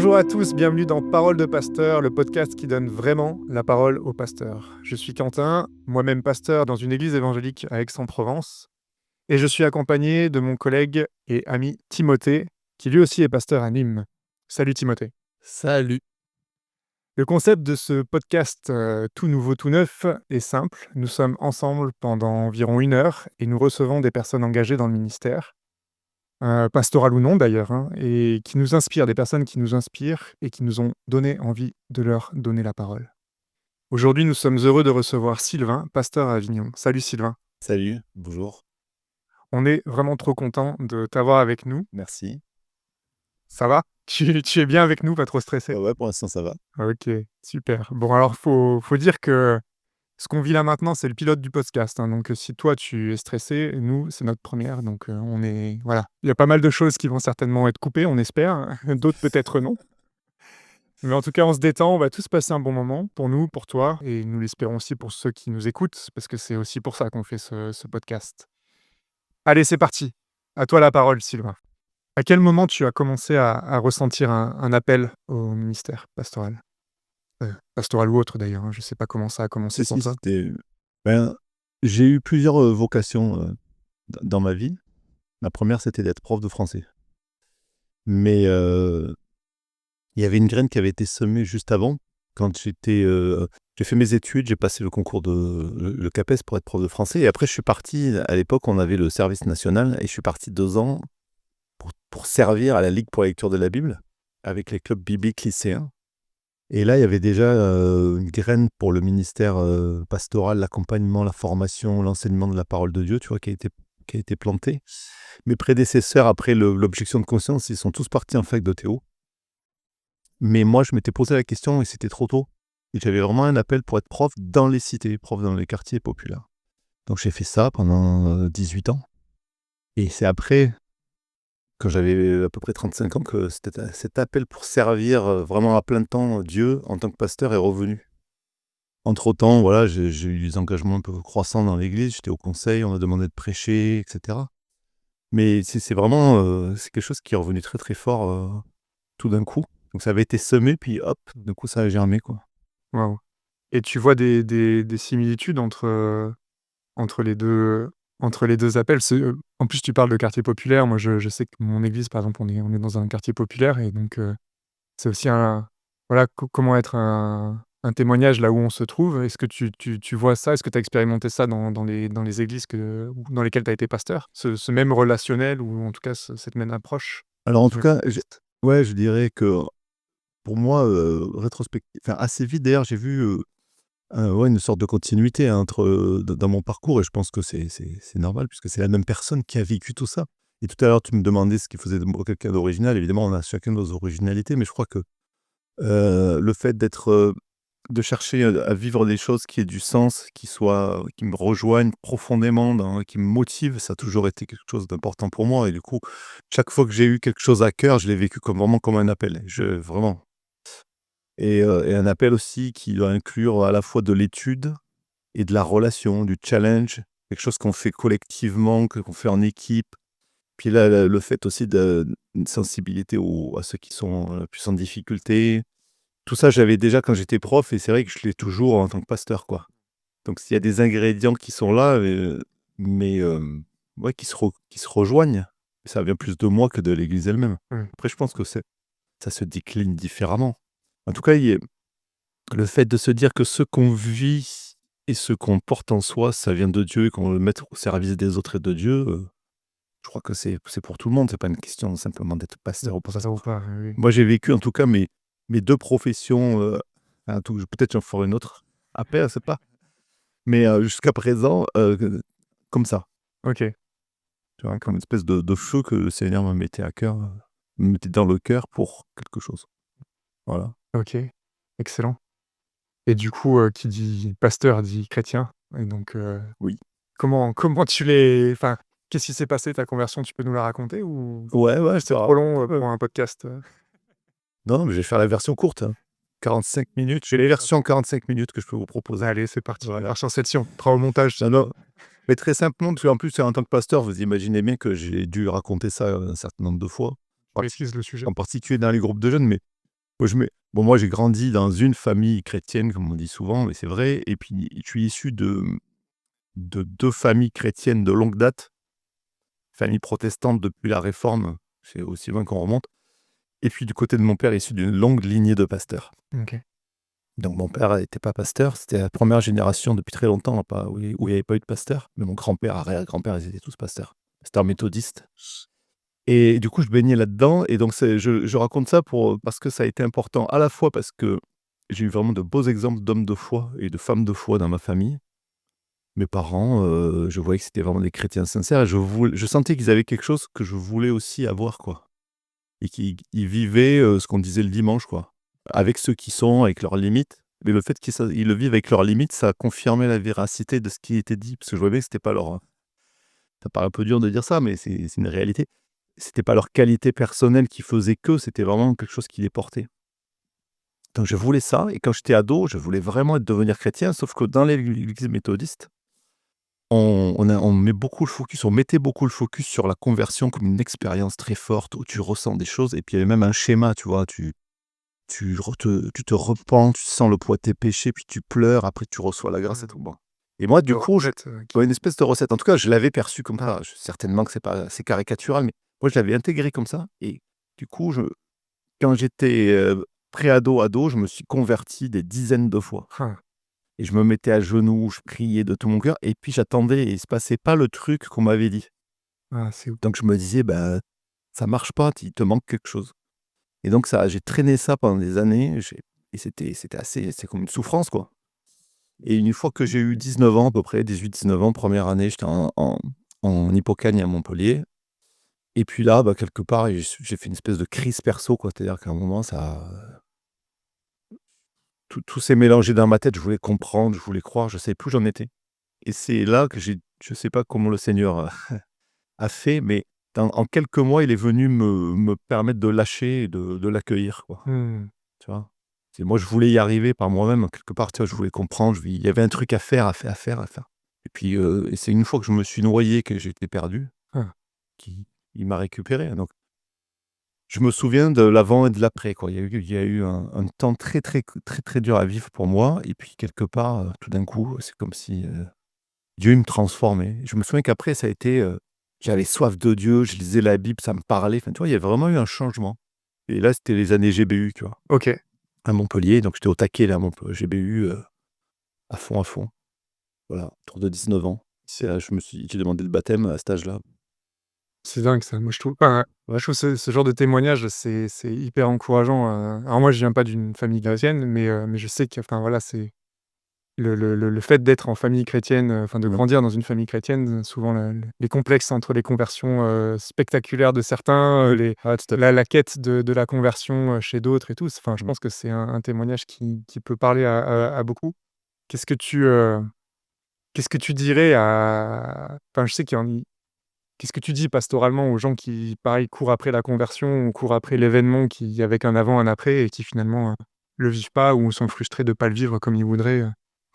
Bonjour à tous, bienvenue dans Parole de Pasteur, le podcast qui donne vraiment la parole aux pasteurs. Je suis Quentin, moi-même pasteur dans une église évangélique à Aix-en-Provence, et je suis accompagné de mon collègue et ami Timothée, qui lui aussi est pasteur à Nîmes. Salut Timothée. Salut. Le concept de ce podcast tout nouveau, tout neuf est simple. Nous sommes ensemble pendant environ 1 heure et nous recevons des personnes engagées dans le ministère. Pastoral ou non d'ailleurs, hein, et qui nous inspirent, des personnes qui nous inspirent et qui nous ont donné envie de leur donner la parole. Aujourd'hui, nous sommes heureux de recevoir Sylvain, pasteur à Avignon. Salut Sylvain. Salut, bonjour, On est vraiment trop content de t'avoir avec nous. merci. Ça va? Tu es bien avec nous, pas trop stressé? Ouais, pour l'instant ça va. Ok, super. Bon, alors faut dire que ce qu'on vit là maintenant, c'est le pilote du podcast, hein, donc si toi tu es stressé, nous, c'est notre première, donc on est voilà. Il y a pas mal de choses qui vont certainement être coupées, on espère, d'autres peut-être non. Mais en tout cas, on se détend, on va tous passer un bon moment, pour nous, pour toi, et nous l'espérons aussi pour ceux qui nous écoutent, parce que c'est aussi pour ça qu'on fait ce podcast. Allez, c'est parti. À toi la parole, Sylvain. À quel moment tu as commencé à ressentir un appel au ministère pastoral? Pastoral ou autre d'ailleurs, hein, je sais pas comment ça a commencé pour Si, toi? ben, j'ai eu plusieurs, vocations, dans ma vie. La première, c'était d'être prof de français. Mais, il y avait une graine qui avait été semée juste avant. Quand j'ai fait mes études, j'ai passé le concours le CAPES pour être prof de français et après je suis parti, à l'époque, on avait le service national et je suis parti 2 ans pour servir à la Ligue pour la lecture de la Bible avec les clubs bibliques lycéens. Et là, il y avait déjà, une graine pour le ministère, pastoral, l'accompagnement, la formation, l'enseignement de la parole de Dieu, tu vois, qui a été plantée. Mes prédécesseurs, après l'objection de conscience, ils sont tous partis en fac de théo. Mais moi, je m'étais posé la question et c'était trop tôt. Et j'avais vraiment un appel pour être prof dans les cités, prof dans les quartiers populaires. Donc j'ai fait ça pendant, 18 ans. Et c'est après, quand j'avais à peu près 35 ans, que cet appel pour servir, vraiment à plein temps Dieu en tant que pasteur est revenu. Entre-temps, voilà, j'ai eu des engagements un peu croissants dans l'église, j'étais au conseil, on m'a demandé de prêcher et cetera. Mais c'est vraiment, c'est quelque chose qui est revenu très, très fort, tout d'un coup. Donc ça avait été semé, puis hop, d'un coup ça a germé, quoi. Waouh, et tu vois des similitudes entre les 2 appels? En plus, tu parles de quartier populaire. Moi, je sais que mon église, par exemple, on est dans un quartier populaire et donc c'est aussi un voilà, comment être un témoignage là où on se trouve. Est-ce que tu vois ça? Est-ce que tu as expérimenté ça dans les églises dans lesquelles tu as été pasteur? Ce même relationnel ou en tout cas cette même approche Alors en sur tout le cas, contexte? ouais, je dirais que pour moi, enfin assez vite d'ailleurs, j'ai vu, ouais, une sorte de continuité hein, entre, dans mon parcours et je pense que c'est normal puisque c'est la même personne qui a vécu tout ça. Et tout à l'heure, tu me demandais ce qui faisait de moi quelqu'un d'original. Évidemment, on a chacun nos originalités, mais je crois que, le fait de chercher, à vivre des choses qui aient du sens, qui me rejoignent profondément qui me motivent, ça a toujours été quelque chose d'important pour moi et du coup, chaque fois que j'ai eu quelque chose à cœur, je l'ai vécu vraiment comme un appel. Vraiment et un appel aussi qui doit inclure à la fois de l'étude et de la relation, du challenge, quelque chose qu'on fait collectivement, qu'on fait en équipe. Puis là, le fait aussi d'une sensibilité à ceux qui sont, plus en difficulté. Tout ça, j'avais déjà quand j'étais prof et c'est vrai que je l'ai toujours en tant que pasteur, quoi. Donc s'il y a des ingrédients qui sont là, mais ouais, qui se rejoignent, ça vient plus de moi que de l'église elle-même. Mmh. Après, je pense que ça se décline différemment. En tout cas, le fait de se dire que ce qu'on vit et ce qu'on porte en soi, ça vient de Dieu et qu'on veut le mettre au service des autres et de Dieu, je crois que c'est pour tout le monde. C'est pas une question simplement d'être pasteur ou pas Ça ou pasteur. pas, oui, oui. Moi, j'ai vécu en tout cas mes 2 professions, peut-être j'en ferai une autre après, je sais pas. Mais, jusqu'à présent, comme ça, OK, tu vois? Comme d'accord. une espèce de feu que le Seigneur me mettait à cœur, me mettait dans le cœur pour quelque chose. Voilà. OK, excellent, et du coup, qui dit pasteur dit chrétien, et donc Oui. comment tu l'es enfin, qu'est-ce qui s'est passé ta conversion? Tu peux nous la raconter ou Ouais, ouais, c'est c'est trop rare. long, pour un podcast? Non, mais je vais faire la version courte, hein. 45 minutes. J'ai les versions en 45 minutes que je peux vous proposer. Allez, c'est parti, Voilà. version section, on fera au montage. Non, non, mais très simplement, parce qu'en plus, en tant que pasteur, vous imaginez bien que j'ai dû raconter ça, un certain nombre de fois, Je maîtrise le sujet. en particulier dans les groupes de jeunes, mais Moi, j'ai grandi dans une famille chrétienne, comme on dit souvent, mais c'est vrai. Et puis, je suis issu de 2 familles chrétiennes de longue date, familles protestantes depuis la Réforme, c'est aussi loin qu'on remonte. Et puis, du côté de mon père, issu d'une longue lignée de pasteurs. OK. Donc, mon père n'était pas pasteur, c'était la première génération depuis très longtemps, pas, où il n'y avait pas eu de pasteur. Mais mon grand-père, arrière-grand-père, ils étaient tous pasteurs, pasteurs méthodistes. Et du coup, je baignais là-dedans. Et donc, je raconte ça parce que ça a été important, à la fois parce que j'ai eu vraiment de beaux exemples d'hommes de foi et de femmes de foi dans ma famille. Mes parents, je voyais que c'était vraiment des chrétiens sincères et je sentais qu'ils avaient quelque chose que je voulais aussi avoir, quoi. Et qu'ils ils vivaient, ce qu'on disait le dimanche, quoi. Avec ceux qui sont, avec leurs limites. Mais le fait qu'ils le vivent avec leurs limites, ça confirmait la véracité de ce qui était dit. Parce que je voyais que c'était pas leur, ça paraît un peu dur de dire ça, mais c'est une réalité. C'était pas leur qualité personnelle qui faisait que, c'était vraiment quelque chose qui les portait. Donc je voulais ça et quand j'étais ado, je voulais vraiment devenir chrétien, sauf que dans l'église méthodiste, on mettait beaucoup le focus sur la conversion comme une expérience très forte où tu ressens des choses et puis il y avait même un schéma, tu vois? Tu te repens, tu sens le poids de tes péchés, puis tu pleures, après tu reçois la grâce et Mmh. tout, bon. Et moi, du De coup, recette, qui ouais, une espèce de recette. En tout cas, je l'avais perçu comme ça. Certainement que c'est caricatural, mais moi, je l'avais intégré comme ça. Et du coup, quand j'étais pré-ado, je me suis converti des dizaines de fois. ah, Et je me mettais à genoux, je priais de tout mon cœur, et puis j'attendais, et il se passait pas le truc qu'on m'avait dit. ah, c'est ouf. Donc je me disais, bah, ça marche pas, il te manque quelque chose. Et donc j'ai traîné ça pendant des années, et c'est comme une souffrance, quoi. Et une fois que j'ai eu 19 ans, à peu près, 18-19 ans, première année, j'étais en Hippocagne à Montpellier. Et puis là, bah, quelque part, j'ai fait une espèce de crise perso, quoi. C'est-à-dire qu'à un moment, tout s'est mélangé dans ma tête. Je voulais comprendre, je voulais croire, je savais plus où j'en étais. Et c'est là que je sais pas comment le Seigneur a fait, mais en quelques mois, il est venu me permettre de lâcher et de l'accueillir, quoi. Mmh. Tu vois? Moi, je voulais y arriver par moi-même, quelque part, tu vois? Je voulais comprendre, il y avait un truc à faire, à faire, à faire, à faire. Et puis, et c'est une fois que je me suis noyé, que j'étais perdu, Ah. qu'il il m'a récupéré. Donc, je me souviens de l'avant et de l'après, quoi. Il y a eu un temps très, très, très, très dur à vivre pour moi, et puis quelque part, tout d'un coup, c'est comme si, Dieu il me transformait. Je me souviens qu'après ça a été, j'avais soif de Dieu, je lisais la Bible, ça me parlait. Enfin, tu vois, il y a vraiment eu un changement. Et là, c'était les années GBU, tu vois? OK. À Montpellier, donc j'étais au taquet là, à GBU, à fond, à fond. Voilà, autour de 19 ans. C'est là, j'ai demandé le baptême à cet âge-là. C'est dingue ça. Moi, je trouve enfin, Ouais. je trouve ce genre de témoignage, c'est hyper encourageant, alors moi, je viens pas d'une famille chrétienne, mais je sais que, enfin, voilà, c'est le fait d'être en famille chrétienne, enfin, de grandir dans une famille chrétienne, souvent les complexes entre les conversions, spectaculaires de certains, les Ouais, tout à fait. la quête de la conversion, chez d'autres et tout. Enfin, je Mmh. pense que c'est un témoignage qui peut parler à beaucoup. Qu'est-ce que tu, qu'est-ce que tu dirais à enfin, je sais qu'il y en qu'est-ce que tu dis pastoralement aux gens qui, pareil, courent après la conversion ou courent après l'événement qui avec un avant, un après et qui finalement, le vivent pas ou sont frustrés de pas le vivre comme ils voudraient?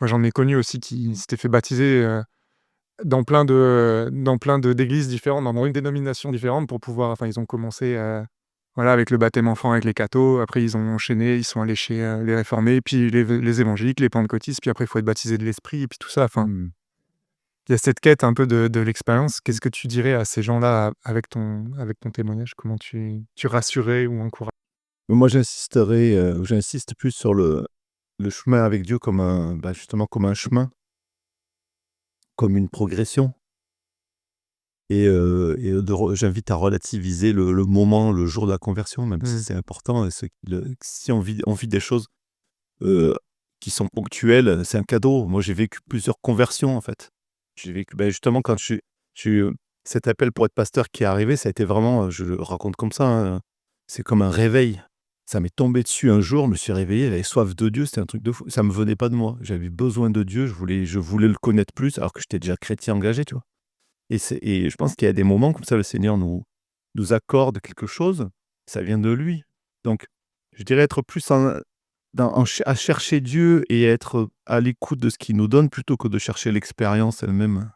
Moi, j'en ai connu aussi qui s'étaient fait baptiser, dans plein de d'églises différentes, dans une dénomination différente pour pouvoir enfin, ils ont commencé, voilà, avec le baptême enfant avec les cathos, après ils ont enchaîné, ils sont allés chez, les réformés, puis les évangéliques, les pentecôtistes, puis après il faut être baptisé de l'esprit et puis tout ça, enfin Mmh. il y a cette quête un peu de l'expérience. Qu'est-ce que tu dirais à ces gens-là avec ton témoignage? Comment tu rassurais ou encouragerais? Moi, j'insiste plus sur le chemin avec Dieu comme justement comme un chemin, comme une progression. Et j'invite à relativiser le moment, le jour de la conversion, même si Mmh. c'est important, et si on vit des choses, heu, qui sont ponctuelles, c'est un cadeau. Moi, j'ai vécu plusieurs conversions, en fait. J'ai vécu, justement, quand j'ai eu, cet appel pour être pasteur qui est arrivé, ça a été vraiment, je le raconte comme ça, hein, c'est comme un réveil. Ça m'est tombé dessus un jour, je me suis réveillé, j'avais soif de Dieu, c'était un truc de fou. Ça me venait pas de moi. J'avais besoin de Dieu, je voulais le connaître plus, alors que j'étais déjà chrétien engagé, tu vois? Et je pense qu'il y a des moments comme ça, le Seigneur nous accorde quelque chose, ça vient de lui. Donc, je dirais être plus à chercher Dieu et être à l'écoute de ce qu'il nous donne, plutôt que de chercher l'expérience elle-même.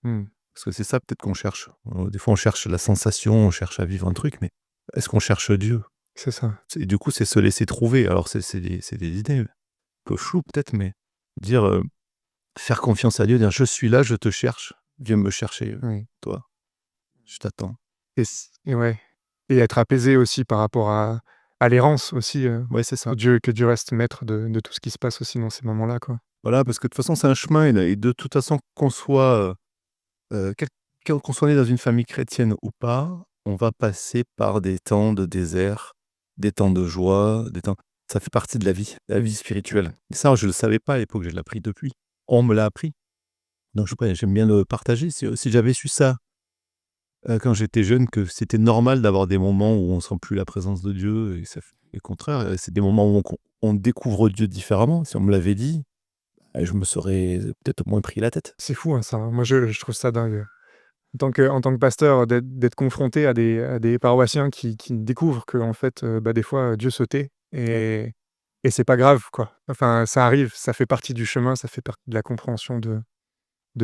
Mmh. Parce que c'est ça peut-être qu'on cherche. Des fois, on cherche la sensation, on cherche à vivre un truc, mais est-ce qu'on cherche Dieu? C'est ça. Et du coup, c'est se laisser trouver. Alors c'est des idées un peu floues peut-être, mais dire, faire confiance à Dieu, dire: «Je suis là, je te cherche, viens me chercher, Oui toi, je t'attends». et ouais et être apaisé aussi par rapport à l'errance aussi, Ouais, c'est ça. que Dieu reste maître de tout ce qui se passe aussi dans ces moments-là, quoi. Voilà, parce que de toute façon, c'est un chemin et de toute façon, qu'on soit, quel qu'on soit né dans une famille chrétienne ou pas, on va passer par des temps de désert, des temps de joie, des temps ça fait partie de la vie spirituelle. Et ça, je le savais pas à l'époque, je l'ai appris depuis. On me l'a appris, donc j'aime bien le partager. Si j'avais su ça, quand j'étais jeune, que c'était normal d'avoir des moments où on sent plus la présence de Dieu et au contraire, c'est des moments où on découvre Dieu différemment. Si on me l'avait dit, je me serais peut-être moins pris la tête. C'est fou, hein, ça, hein. Moi, je trouve ça dingue, en tant que pasteur, d'être confronté à des paroissiens qui découvrent qu'en fait, bah, des fois, Dieu se tait Ouais. et c'est pas grave, quoi. Enfin, ça arrive, ça fait partie du chemin, ça fait partie de la compréhension de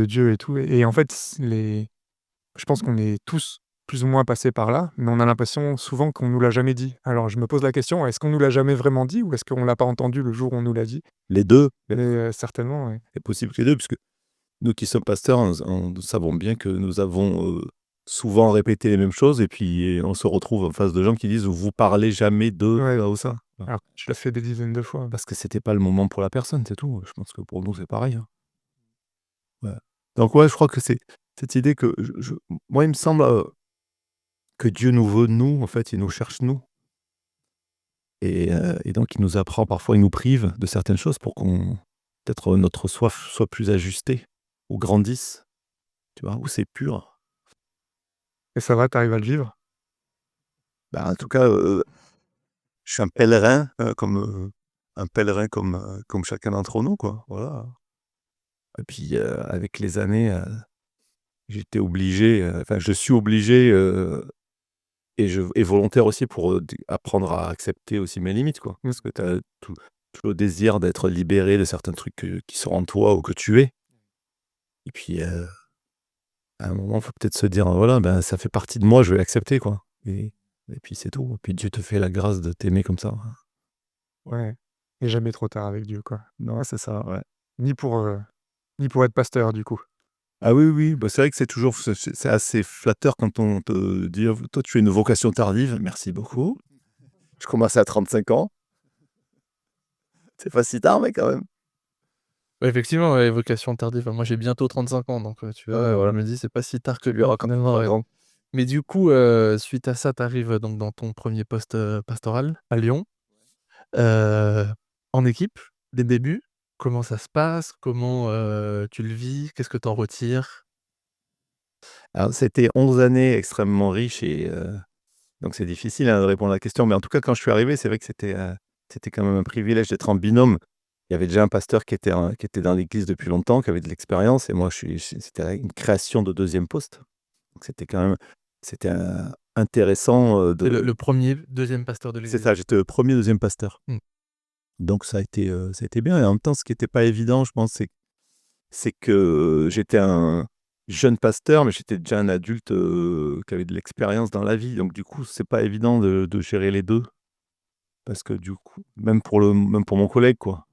Dieu et tout et en fait, je pense qu'on est tous plus ou moins passés par là, mais on a l'impression souvent qu'on nous l'a jamais dit. Alors je me pose la question, est-ce qu'on nous l'a jamais vraiment dit ou est-ce qu'on l'a pas entendu le jour où on nous l'a dit? Les 2, Mais, certainement, ouais. c'est possible que les 2, puisque nous qui sommes pasteurs, nous savons bien que nous avons, souvent répété les mêmes choses et puis on se retrouve en face de gens qui disent: «Vous parlez jamais de Ouais, ça ou ça». Voilà. alors que tu l'as fait des dizaines de fois. Parce que c'était pas le moment pour la personne, c'est tout. Je pense que pour nous, c'est pareil, hein. Ouais. Donc ouais, je crois que c'est cette idée que moi, il me semble, que Dieu nous veut nous, en fait, il nous cherche nous et donc il nous apprend parfois, il nous prive de certaines choses pour qu'on peut-être notre soif soit plus ajustée ou grandisse, tu vois? Ou c'est pur. Et ça va, tu arrives à le vivre? Bah, en tout cas, je suis un pèlerin comme chacun d'entre nous, quoi, voilà. Et puis, avec les années, j'étais obligé, enfin, je suis obligé, et volontaire aussi pour, apprendre à accepter aussi mes limites, quoi. Mmh. Parce que tu as tout le désir d'être libéré de certains trucs qui sont en toi ou que tu es. Et puis, à un moment, il faut peut-être se dire: «Voilà, ben, ça fait partie de moi, je vais l'accepter, quoi». Et puis c'est tout. Et puis Dieu te fait la grâce de t'aimer comme ça. Ouais et jamais trop tard avec Dieu, quoi. Non, c'est ça, ouais. Ni pour, heu, ni pour être pasteur, du coup. Ah oui, oui, bah, c'est vrai que c'est toujours c'est assez flatteur quand on te dit: «Toi, tu as une vocation tardive». Merci beaucoup. Je commençais à 35 ans. C'est pas si tard, mais quand même. Ouais, effectivement, ouais, vocation tardive. Moi, j'ai bientôt 35 ans, donc tu Ouais, vois, je voilà. me dis: «C'est pas si tard que lui aura quand même Pas raison». grand. Mais du coup, suite à ça, tu arrives, donc dans ton premier poste, pastoral à Lyon, heu, en équipe, dès le début. Comment ça se passe? Comment, tu le vis? Qu'est-ce que tu en retires? Alors c'était 11 années extrêmement riches donc c'est difficile, hein, de répondre à la question, mais en tout cas, quand je suis arrivé, c'est vrai que c'était quand même un privilège d'être en binôme. Il y avait déjà un pasteur qui était dans l'église depuis longtemps, qui avait de l'expérience et moi c'était une création de deuxième poste. Donc c'était, intéressant, C'est de le 1er, 2e pasteur de c'est l'église? ça, j'étais le 1er, 2e pasteur. Mmh. Donc ça a été bien et en même temps, ce qui était pas évident, je pense, c'est que, j'étais un jeune pasteur, mais j'étais déjà un adulte, qui avait de l'expérience dans la vie. Donc du coup, c'est pas évident de gérer les 2 parce que du coup, même pour mon collègue, quoi.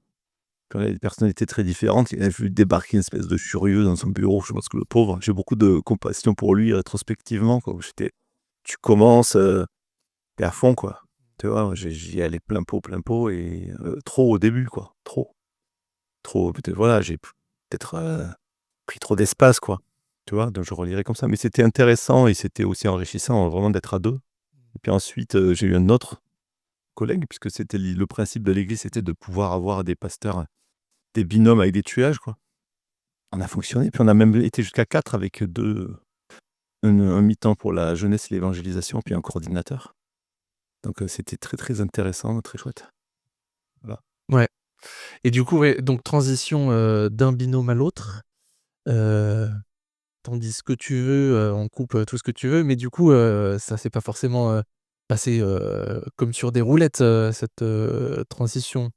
Quand il y a des personnalités très différentes, il a vu débarquer une espèce de furieux dans son bureau. Je pense que le pauvre, j'ai beaucoup de compassion pour lui rétrospectivement, quoi. Tu commences, tu à fond, quoi. Tu vois? J'y allais plein pot et trop au début, quoi. Trop, peut-être voilà, j'ai peut-être, pris trop d'espace, quoi. Tu vois? Donc je relirais comme ça. Mais c'était intéressant et c'était aussi enrichissant, vraiment d'être à 2. Et puis ensuite, j'ai eu un autre collègue puisque c'était le principe de l'église, c'était de pouvoir avoir des pasteurs, des binômes avec des tuages, quoi. On a fonctionné, puis on a même été jusqu'à 4 avec 2, un mi-temps pour la jeunesse et l'évangélisation, puis un coordinateur. Donc c'était très, très intéressant, très chouette. Voilà. Ouais. Et du coup, ouais, donc transition, d'un binôme à l'autre, heu, tu en dis ce que tu veux, on coupe, tout ce que tu veux, mais du coup, ça s'est pas forcément, passé, comme sur des roulettes, cette, transition?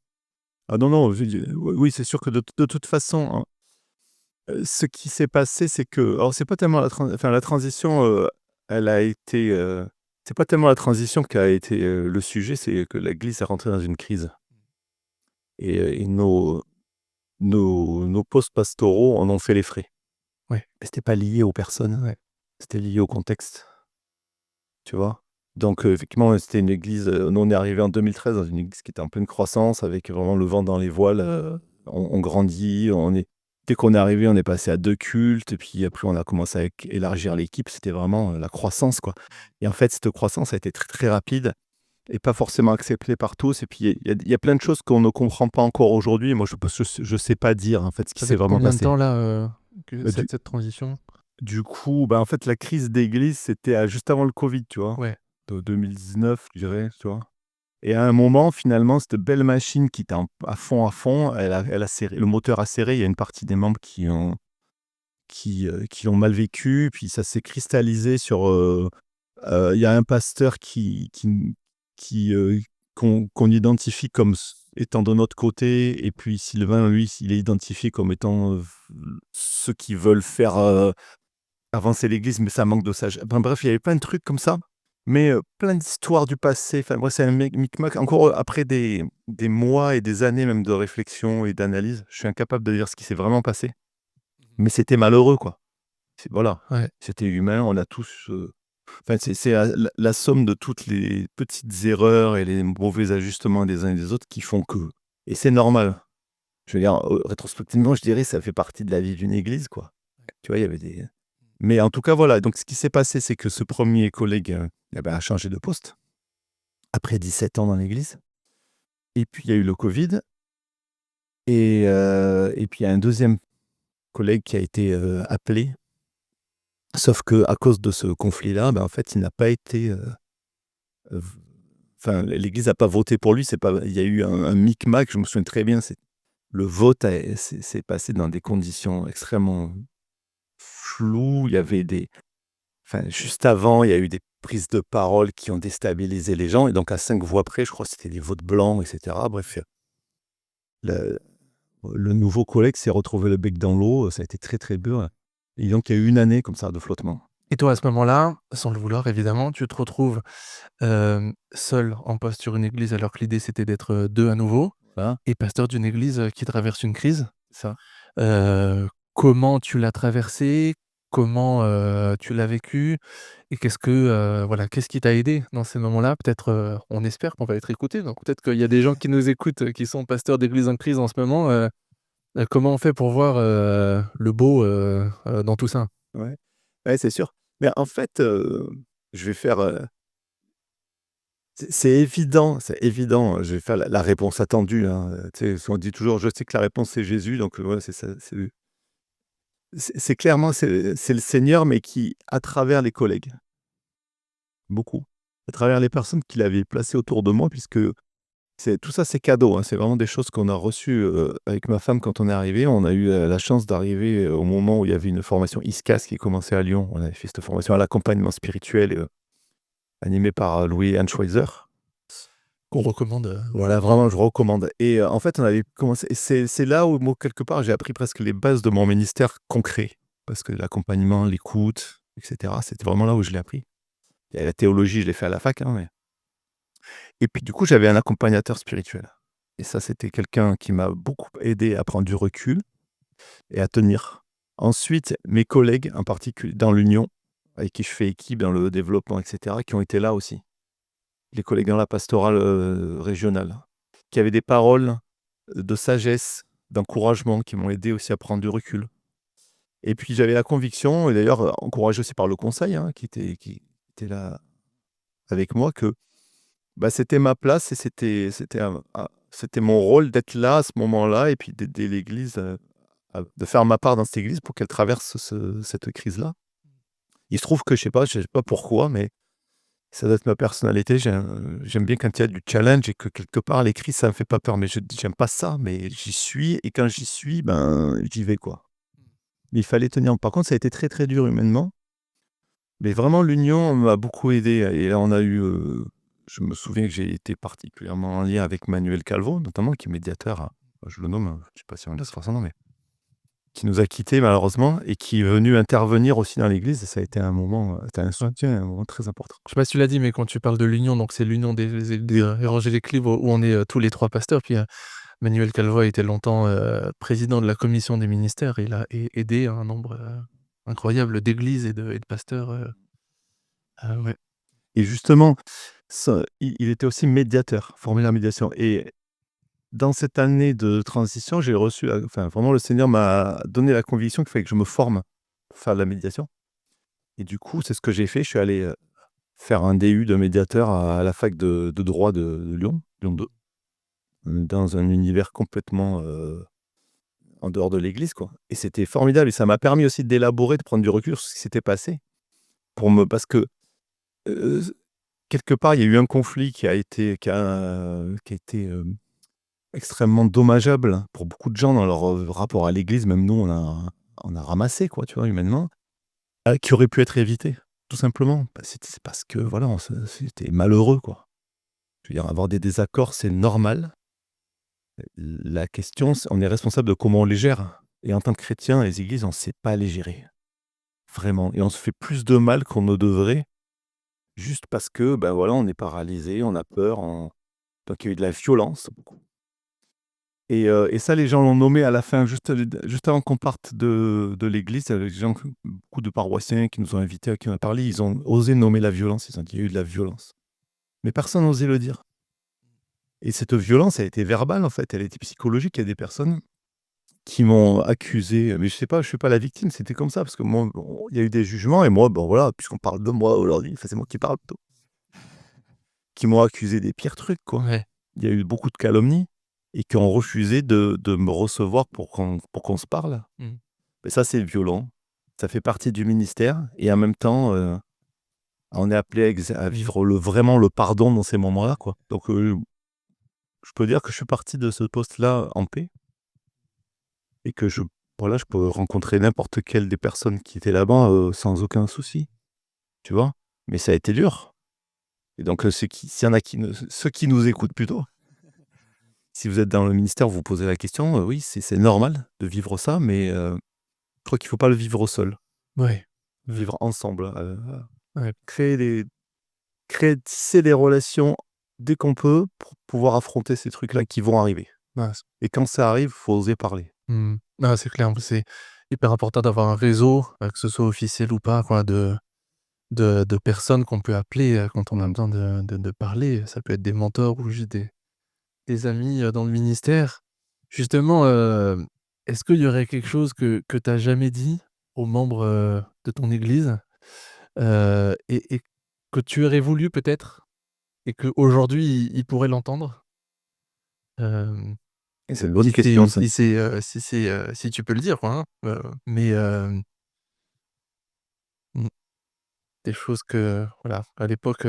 Ah non, non, oui, c'est sûr que de toute façon, hein, ce qui s'est passé, c'est que alors c'est pas tellement la transition, elle a été, c'est pas tellement la transition qui a été, le sujet, c'est que l'Église est rentrée dans une crise et nos postes pastoraux en ont fait les frais. Ouais. Mais c'était pas lié aux personnes, Ouais. c'était lié au contexte, tu vois? Donc effectivement, c'était une église, nous on est arrivés en 2013 dans une église qui était en pleine croissance avec vraiment le vent dans les voiles, on grandit, dès qu'on est arrivé, on est passé à 2 cultes et puis après on a commencé à élargir l'équipe, c'était vraiment, la croissance, quoi et en fait, cette croissance a été très, très rapide et pas forcément acceptée par tous et puis il y a plein de choses qu'on ne comprend pas encore aujourd'hui. Moi, je sais pas dire, en fait, ce qui Ça s'est fait vraiment combien de passé. temps là, que Bah, du cette transition? du coup, bah, en fait, la crise d'église, c'était juste avant le covid, tu vois? Ouais. De 2019, je dirais, tu vois? Et à un moment, finalement, cette belle machine qui était à fond, elle a serré. Le moteur a serré. Il y a une partie des membres qui l'ont mal vécu. Puis ça s'est cristallisé sur. Il y a un pasteur qui, qu'on identifie comme étant de notre côté. Et puis Sylvain, lui, il est identifié comme étant ceux qui veulent faire avancer l'église, mais ça manque de sagesse. Ben, bref, il y avait plein de trucs comme ça. Mais plein d'histoires du passé. Enfin, moi, c'est un micmac. Encore après des mois et des années même de réflexion et d'analyse, je suis incapable de dire ce qui s'est vraiment passé. Mais c'était malheureux, quoi. Voilà, Ouais. c'était humain. On a tous. Enfin, c'est la somme de toutes les petites erreurs et les mauvais ajustements des uns et des autres qui font que. Et c'est normal. Je veux dire, rétrospectivement, je dirais, ça fait partie de la vie d'une église, quoi. Tu vois, il y avait des. Mais en tout cas, voilà. Donc, ce qui s'est passé, c'est que ce premier collègue a changé de poste après 17 ans dans l'église. Et puis, il y a eu le Covid. Et puis, il y a un deuxième collègue qui a été appelé. Sauf que à cause de ce conflit-là, en fait, il n'a pas été. V- Enfin, l'église n'a pas voté pour lui. C'est pas. Il y a eu un micmac. Je me souviens très bien. Le vote s'est passé dans des conditions extrêmement floues. Il y avait Enfin, juste avant, il y a eu des prises de parole qui ont déstabilisé les gens. Et donc, à 5 voix près, je crois que c'était des votes blancs, etc. Bref, le, le nouveau collègue s'est retrouvé le bec dans l'eau. Ça a été très, très dur. Et donc, il y a eu une année comme ça de flottement. Et toi, à ce moment-là, sans le vouloir évidemment, tu te retrouves, seul en poste sur une église alors que l'idée c'était d'être, 2 à nouveau Voilà, et pasteur d'une église, qui traverse une crise. ça. Comment tu l'as traversée? Comment, tu l'as vécu? Et qu'est-ce qui t'a aidé dans ces moments-là? Peut-être, on espère qu'on va être écouté, donc peut-être qu'il y a des gens qui nous écoutent, qui sont pasteurs d'église en crise en ce moment, comment on fait pour voir, le beau, dans tout ça? Ouais. Ouais, c'est sûr. Mais en fait, je vais faire. C'est évident, c'est évident. Je vais faire la réponse attendue, hein. Tu sais, on dit toujours, je sais que la réponse c'est Jésus, donc ouais, c'est ça. C'est clairement c'est le Seigneur, mais qui, à travers les collègues, beaucoup, à travers les personnes qu'il avait placées autour de moi, puisque tout ça, c'est cadeau, hein. C'est vraiment des choses qu'on a reçues avec ma femme quand on est arrivé. On a eu la chance d'arriver au moment où il y avait une formation ISCAS qui commençait à Lyon. On avait fait cette formation à l'accompagnement spirituel animée par Louis Schweizer. Qu'on recommande, Voilà, vraiment, je recommande. Et en fait, on avait commencé. Et c'est là où, moi, quelque part, j'ai appris presque les bases de mon ministère concret. Parce que l'accompagnement, l'écoute, etc., c'était vraiment là où je l'ai appris. Et la théologie, je l'ai fait à la fac, hein, mais. Et puis, du coup, j'avais un accompagnateur spirituel. Et ça, c'était quelqu'un qui m'a beaucoup aidé à prendre du recul et à tenir. Ensuite, mes collègues, en particulier dans l'Union, avec qui je fais équipe dans le développement, etc., qui ont été là aussi. Les collègues dans la pastorale régionale, qui avaient des paroles de sagesse, d'encouragement, qui m'ont aidé aussi à prendre du recul. Et puis j'avais la conviction, et d'ailleurs encouragé aussi par le conseil, hein, qui était là avec moi, que c'était ma place et c'était mon rôle d'être là à ce moment-là et puis d'aider l'Église, de faire ma part dans cette Église pour qu'elle traverse cette crise-là. Il se trouve que je sais pas pourquoi, mais ça doit être ma personnalité. J'aime bien quand il y a du challenge et que quelque part les crises, ça me fait pas peur. Mais j'aime pas ça, mais j'y suis et quand j'y suis, j'y vais, quoi. Mais il fallait tenir. Par contre, ça a été très, très dur humainement. Mais vraiment, l'union m'a beaucoup aidé. Et là, on a eu. Je me souviens que j'ai été particulièrement en lien avec Manuel Calvo, notamment, qui est médiateur. Je le nomme, je sais pas si on laisse faire son nom, mais qui nous a quittés malheureusement et qui est venu intervenir aussi dans l'église et ça a été un moment, c'était un soutien, un moment très important. Je sais pas si tu l'as dit, mais quand tu parles de l'union, donc c'est l'union des évangéliques libres où on est, tous les 3 pasteurs. Puis, Manuel Calvo a été longtemps, président de la commission des ministères. Il a aidé un nombre, incroyable d'églises et de pasteurs, ouais. Et justement, il était aussi médiateur, formé à la médiation et dans cette année de transition, j'ai reçu, vraiment le Seigneur m'a donné la conviction qu'il fallait que je me forme pour faire de la médiation et du coup, c'est ce que j'ai fait. Je suis allé, faire un DU de médiateur à la fac de droit de Lyon, Lyon 2, dans un univers complètement, en dehors de l'église, quoi et c'était formidable et ça m'a permis aussi d'élaborer, de prendre du recul sur ce qui s'était passé parce que, heu, quelque part, il y a eu un conflit qui a été, extrêmement dommageable pour beaucoup de gens dans leur, rapport à l'église. Même nous, on a ramassé, quoi, tu vois, humainement, qui aurait pu être évité, tout simplement. C'est parce que, voilà, c'était malheureux, quoi. Je veux dire, avoir des désaccords, c'est normal. La question, c'est on est responsable de comment on les gère et en tant que chrétien, les églises, on ne sait pas les gérer, vraiment et on se fait plus de mal qu'on ne devrait, juste parce que, ben, voilà, on est paralysé, on a peur, donc il y a eu de la violence, beaucoup et ça, les gens l'ont nommé à la fin, juste avant qu'on parte de l'église, il y avait des gens, beaucoup de paroissiens qui nous ont invités, à qui on a parlé, ils ont osé nommer la violence, ils ont dit: «Il y a eu de la violence». Mais personne n'osait le dire et cette violence, elle était verbale, en fait, elle était psychologique. Il y a des personnes qui m'ont accusé, mais je sais pas, je suis pas la victime, c'était comme ça parce que moi, bon, il y a eu des jugements et moi, bon, voilà, puisqu'on parle de moi aujourd'hui, enfin, c'est moi qui parle plutôt, qui m'ont accusé des pires trucs, quoi. Ouais. Il y a eu beaucoup de calomnies et qui ont refusé de me recevoir pour qu'on se parle. Mmh. Mais ça, c'est violent. Ça fait partie du ministère et en même temps, on est appelé à vivre vraiment le pardon dans ces moments-là, quoi. Donc, je peux dire que je suis parti de ce poste-là en paix et que voilà, je peux rencontrer n'importe quelle des personnes qui étaient là-bas, sans aucun souci, tu vois? Mais ça a été dur et donc, s'il y en a ceux qui nous écoutent plutôt, si vous êtes dans le ministère, vous vous posez la question, oui, c'est normal de vivre ça, mais, je crois qu'il ne faut pas le vivre seul. Ouais. Vivre ensemble, Ouais. tisser des relations dès qu'on peut pour pouvoir affronter ces trucs-là qui vont arriver Ouais, et quand ça arrive, faut oser parler. mmh. Ah, c'est clair, en plus, c'est hyper important d'avoir un réseau, que ce soit officiel ou pas, quoi, de personnes qu'on peut appeler, quand on a besoin de parler. Ça peut être des mentors ou juste des amis, dans le ministère. Justement, est-ce qu'il y aurait quelque chose que tu as jamais dit aux membres, de ton église, et que tu aurais voulu peut-être et qu'aujourd'hui ils pourraient l'entendre? Hem, Et c'est une bonne si question c'est ça. si c'est, si c'est, si tu peux le dire, quoi, hein, mais mmh, des choses que, voilà, à l'époque,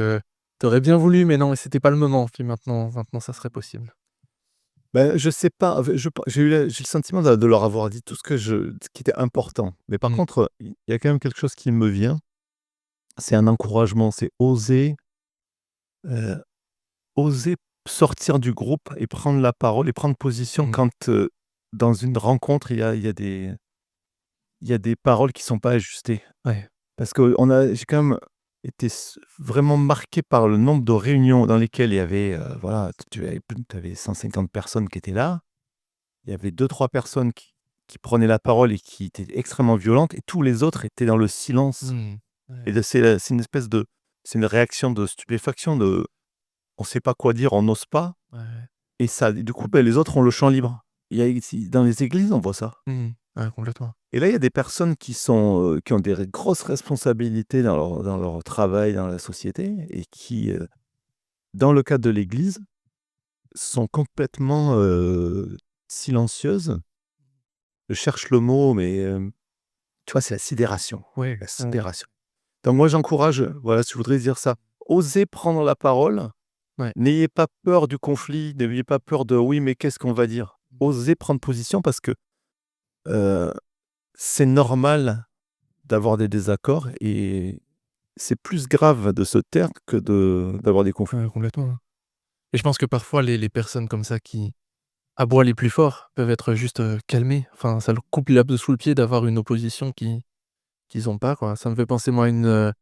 tu aurais bien voulu, mais non, c'était pas le moment, puis maintenant ça serait possible. Ben, je sais pas, j'ai le sentiment de leur avoir dit tout ce qui était important. Mais par Mmh, contre, il y a quand même quelque chose qui me vient, c'est un encouragement, c'est heu, oser sortir du groupe et prendre la parole et prendre position mmh, quand, dans une rencontre, il y a des paroles qui sont pas ajustées. ouais, Parce que j'ai quand même été vraiment marqué par le nombre de réunions dans lesquelles il y avait, voilà, tu avais 150 personnes qui étaient là. Il y avait deux trois personnes qui prenaient la parole et qui étaient extrêmement violentes et tous les autres étaient dans le silence mmh, et ouais, c'est une espèce de c'est une réaction de stupéfaction, on sait pas quoi dire, on n'ose pas ouais, ouais. et ça du coup, les autres ont le champ libre. Il y a ici dans les églises, on voit ça. Mmh, ouais, complètement. Et là, il y a des personnes qui ont des grosses responsabilités dans leur travail, dans la société et qui, dans le cadre de l'Église, sont complètement, silencieuses. Je cherche le mot, mais, tu vois, c'est la sidération, Ouais, la mmh, sidération. Donc moi, j'encourage, voilà, je voudrais dire ça. Osez prendre la parole, ouais. n'ayez pas peur du conflit, n'ayez pas peur de: «Oui, mais qu'est-ce qu'on va dire?» Osez prendre position parce que, heu, c'est normal d'avoir des désaccords et c'est plus grave de se taire que d'avoir des conflits. Ouais, complètement, hein. Et je pense que parfois les personnes comme ça qui à bout les plus forts, peuvent être juste, calmés. Enfin, ça leur coupe l'herbe sous le pied d'avoir une opposition qu'ils ont pas, quoi. Ça me fait penser moi à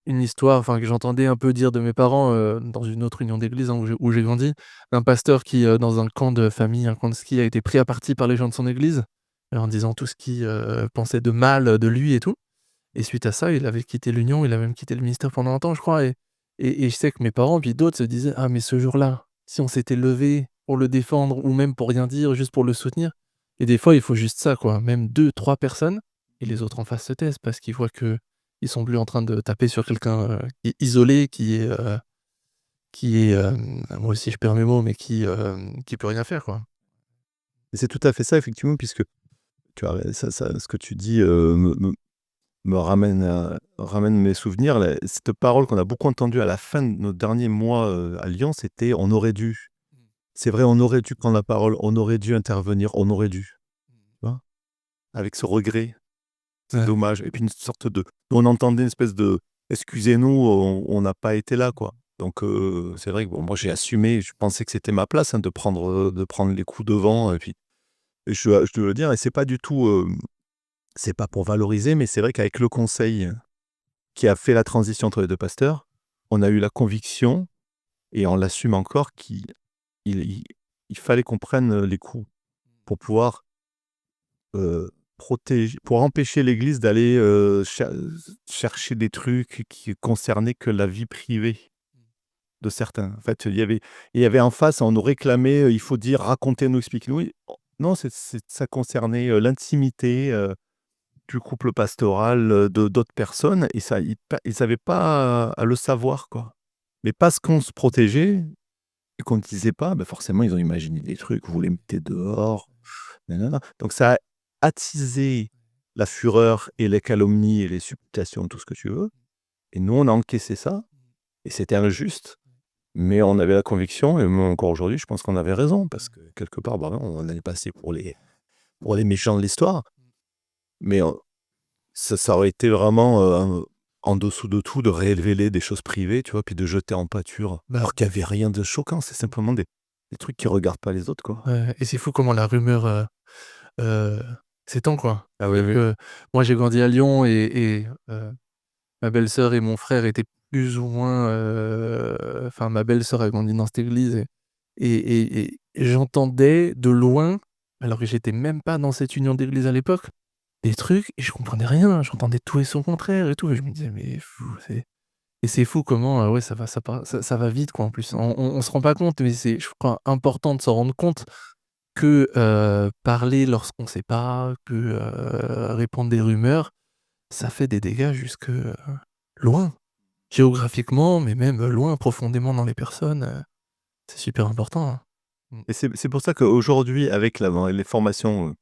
une histoire, enfin, que j'entendais un peu dire de mes parents, dans une autre union d'église, hein, où j'ai grandi. Un pasteur qui, dans un camp de famille, un camp de ski, a été pris à partie par les gens de son église, en disant tout ce qu'ils, pensaient de mal, de lui et tout. Et suite à ça, il avait quitté l'union, il a même quitté le ministère pendant un temps, je crois. Et je sais que mes parents, puis d'autres se disaient: «Ah mais ce jour-là, si on s'était levé pour le défendre ou même pour rien dire, juste pour le soutenir». Et des fois, il faut juste ça, quoi, même deux, trois personnes, et les autres en face se taisent parce qu'ils voient qu'ils sont plus en train de taper sur quelqu'un, qui est isolé, moi aussi je perds mes mots, mais qui peut rien faire, quoi. Et c'est tout à fait ça, effectivement, puisque tu as ça ce que tu dis, me ramène mes souvenirs. Cette parole qu'on a beaucoup entendue à la fin de nos derniers mois, à Lyon, c'était: «On aurait dû». C'est vrai, on aurait dû prendre la parole, on aurait dû intervenir, on aurait dû, tu vois? Avec ce regret, c'est Ouais. dommage et puis une sorte de on entendait une espèce de: «Excusez-nous, on n'a pas été là, quoi». Donc c'est vrai que bon, moi j'ai assumé, je pensais que c'était ma place, hein, de prendre les coups devant et puis et je dois le dire et c'est pas du tout, c'est pas pour valoriser, mais c'est vrai qu'avec le conseil qui a fait la transition entre les 2 pasteurs, on a eu la conviction et on l'assume encore il il il fallait qu'on prenne, les coups pour pouvoir, protéger pour empêcher l'Église d'aller, chercher des trucs qui concernaient que la vie privée de certains. En fait, il y avait en face, on nous réclamait, «Il faut dire, racontez-nous, expliquez-nous». Oui, non, ça concernait, l'intimité, du couple pastoral, de d'autres personnes et ça ils avaient pas à le savoir, quoi. Mais parce qu'on se protégeait et qu'on ne disait pas, bah, forcément, ils ont imaginé des trucs. Vous les mettez dehors, nanana. Donc ça a attisé la fureur et les calomnies et les supputations, tout ce que tu veux et nous, on a encaissé ça et c'était injuste, mais on avait la conviction et même encore aujourd'hui, je pense qu'on avait raison parce que quelque part, bah, on est passé pour les méchants de l'histoire, mais ça aurait été vraiment, en dessous de tout de révéler des choses privées, tu vois? Puis de jeter en pâture, Bah, alors qu'il y avait rien de choquant, c'est simplement des trucs qui regardent pas les autres, quoi. ouais, et c'est fou comment la rumeur, heu, s'étend, quoi. Ah oui, C'est-à-dire oui. que moi j'ai grandi à Lyon et ma belle-sœur et mon frère étaient plus ou moins, enfin ma belle-sœur a grandi dans cette église et j'entendais de loin, alors que j'étais même pas dans cette union d'église à l'époque, des trucs et je comprenais rien. J'entendais tout et son contraire et tout et je me disais: «Mais fou, c'est fou comment, ouais, ça va vite, quoi, en plus. On se rend pas compte, mais c'est, je crois, important de s'en rendre compte que, parler lorsqu'on sait pas, que, répandre des rumeurs, ça fait des dégâts jusque, loin. Géographiquement, mais même, loin, profondément dans les personnes, c'est super important, hein. Mmh. Et c'est pour ça qu'aujourd'hui, avec les formations,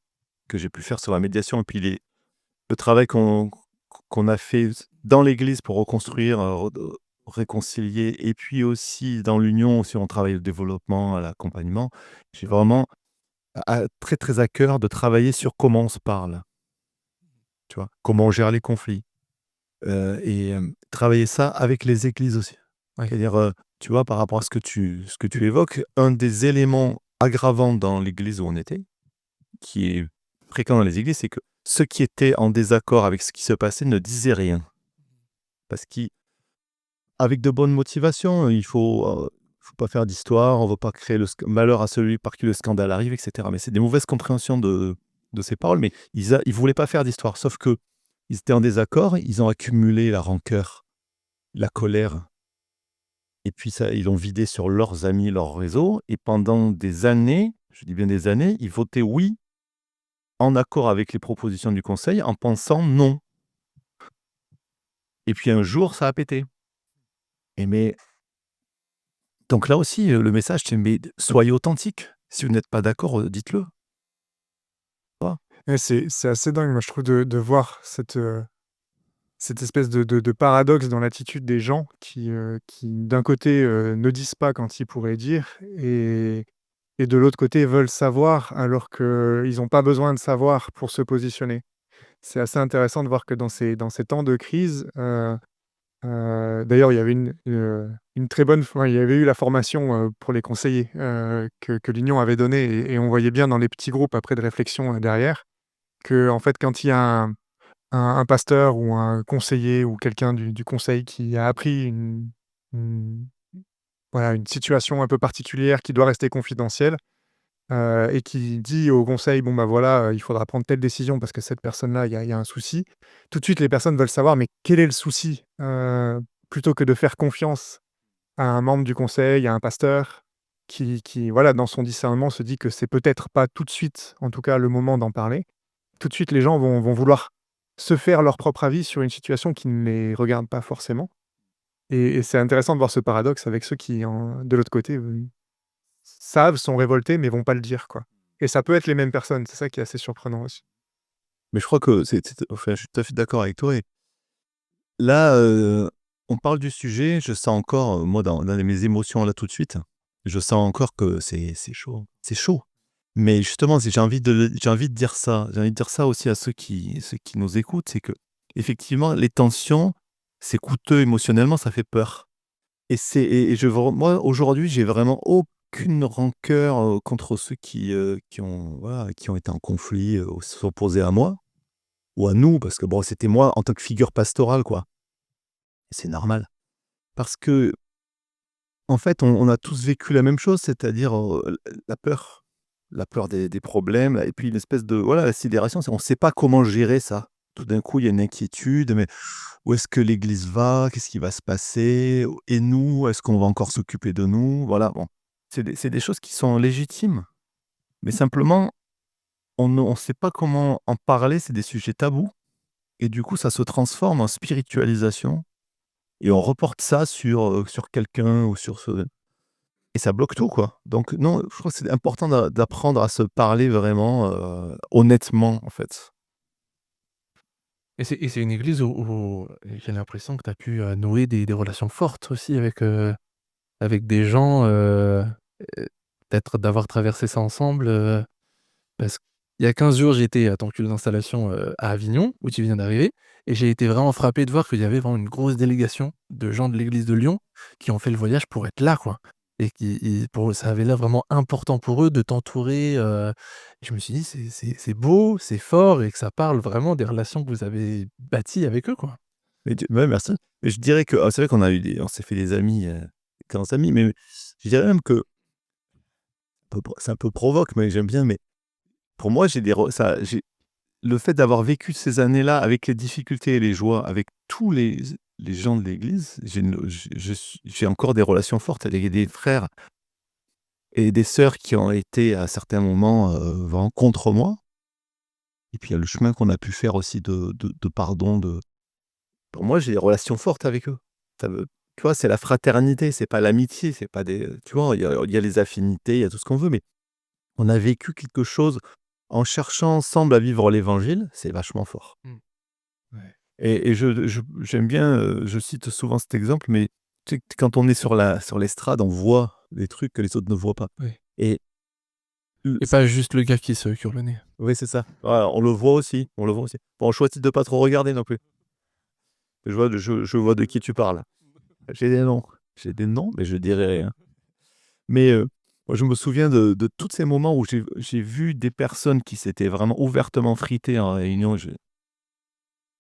que j'ai pu faire sur la médiation et puis le travail qu'on a fait dans l'église pour reconstruire, réconcilier et puis aussi dans l'union, si on travaille au développement, à l'accompagnement, j'ai vraiment très, très à cœur de travailler sur comment on se parle, tu vois? Comment on gère les conflits, travailler ça avec les églises aussi. Ouais. C'est-à-dire, tu vois, par rapport à ce que tu évoques, un des éléments aggravants dans l'église où on était, qui est fréquent dans les églises, c'est que ceux qui étaient en désaccord avec ce qui se passait ne disaient rien. Parce qu'avec de bonnes motivations, faut pas faire d'histoire, on veut pas créer le malheur à celui par qui le scandale arrive et cetera. Mais c'est des mauvaises compréhensions de ces paroles, mais ils voulaient pas faire d'histoire. Sauf que ils étaient en désaccord, ils ont accumulé la rancœur, la colère et puis ça, ils l'ont vidé sur leurs amis, leur réseau et pendant des années, je dis bien des années, ils votaient «oui» en accord avec les propositions du conseil en pensant «non» et puis un jour, ça a pété et mais donc là aussi, le message c'est: «Mais soyez authentique. Si vous n'êtes pas d'accord, dites-le». Tu vois? Ouais, c'est assez dingue, moi, je trouve de voir cette espèce de paradoxe dans l'attitude des gens qui d'un côté, ne disent pas quand ils pourraient dire et de l'autre côté veulent savoir alors qu'ils ont pas besoin de savoir pour se positionner. C'est assez intéressant de voir que dans ces temps de crise, D'ailleurs, il y avait une très bonne il y avait eu la formation, pour les conseillers, que l'union avait donnée et on voyait bien dans les petits groupes après de réflexion, derrière, qu'en fait, quand il y a un pasteur ou un conseiller ou quelqu'un du conseil qui a appris une voilà, une situation un peu particulière qui doit rester confidentielle, et qui dit au conseil: «Bon, bah, voilà, il faudra prendre telle décision parce que cette personne-là, il y a un souci». Tout de suite, les personnes veulent savoir, mais quel est le souci? Plutôt que de faire confiance à un membre du conseil, à un pasteur qui, voilà, dans son discernement, se dit que c'est peut-être pas tout de suite, en tout cas, le moment d'en parler. Tout de suite, les gens vont vouloir se faire leur propre avis sur une situation qui ne les regarde pas forcément et c'est intéressant de voir ce paradoxe avec ceux qui en de l'autre côté, savent, sont révoltés, mais vont pas le dire, quoi. Et ça peut être les mêmes personnes, c'est ça qui est assez surprenant aussi. Mais je crois que enfin, je suis tout à fait d'accord avec toi et là, on parle du sujet, je sens encore, moi dans mes émotions là tout de suite, je sens encore que c'est chaud. C'est chaud. Mais justement, si j'ai envie de dire ça, j'ai envie de dire ça aussi à ceux qui nous écoutent, c'est que effectivement les tensions, c'est coûteux émotionnellement, ça fait peur. Et moi aujourd'hui, j'ai vraiment aucune rancœur, contre ceux qui ont voilà, qui ont été en conflit, ou se sont opposés à moi ou à nous, parce que bon, c'était moi en tant que figure pastorale, quoi. Et c'est normal. Parce que en fait, on a tous vécu la même chose, c'est-à-dire, la peur. La peur des problèmes et puis une espèce de voilà, la sidération, c'est on ne sait pas comment gérer ça. Tout d'un coup, il y a une inquiétude, mais où est-ce que l'église va? Qu'est-ce qui va se passer? Et nous, est-ce qu'on va encore s'occuper de nous? Voilà, bon. C'est des choses qui sont légitimes, mais simplement, on ne sait pas comment en parler, c'est des sujets tabous et du coup, ça se transforme en spiritualisation et on reporte ça sur quelqu'un ou sur ce et ça bloque tout, quoi. Donc non, je crois que c'est important d'apprendre à se parler vraiment, honnêtement, en fait. Et c'est une église où j'ai l'impression que tu as pu, nouer des relations fortes aussi avec des gens, peut-être d'avoir traversé ça ensemble, parce qu'il y a 15 jours, j'étais à ton culte d'installation, à Avignon, où tu viens d'arriver et j'ai été vraiment frappé de voir qu'il y avait vraiment une grosse délégation de gens de l'église de Lyon qui ont fait le voyage pour être là, quoi et pour eux, ça avait l'air vraiment important pour eux de t'entourer, je me suis dit: «C'est beau, c'est fort» et que ça parle vraiment des relations que vous avez bâties avec eux, quoi. Ouais, merci. Mais je dirais que c'est vrai on s'est fait des amis, grands amis, mais je dirais même que c'est un peu provoque, mais j'aime bien, mais pour moi, j'ai des re ça j'ai le fait d'avoir vécu ces années-là avec les difficultés et les joies, avec tous les gens de l'église, j'ai encore des relations fortes avec des frères et des sœurs qui ont été à certains moments, vraiment contre moi et puis il y a le chemin qu'on a pu faire aussi de pardon, pour moi, j'ai des relations fortes avec eux. Ça veut Tu vois, c'est la fraternité, c'est pas l'amitié, c'est pas des tu vois, il y a les affinités, il y a tout ce qu'on veut, mais on a vécu quelque chose en cherchant ensemble à vivre l'évangile, c'est vachement fort. Mmh. Ouais. Et j'aime bien, je cite souvent cet exemple, mais tu sais, quand on est sur l'estrade, on voit des trucs que les autres ne voient pas. Oui Et l et pas juste le gars qui se cure le nez. Oui, c'est ça. Voilà, on le voit aussi, on le voit aussi. Bon, on choisit de pas trop regarder non plus. Je vois de qui tu parles. J'ai des noms. J'ai des noms, mais je dirai rien. Mais, moi je me souviens de tous ces moments où j'ai vu des personnes qui s'étaient vraiment ouvertement fritées en réunion,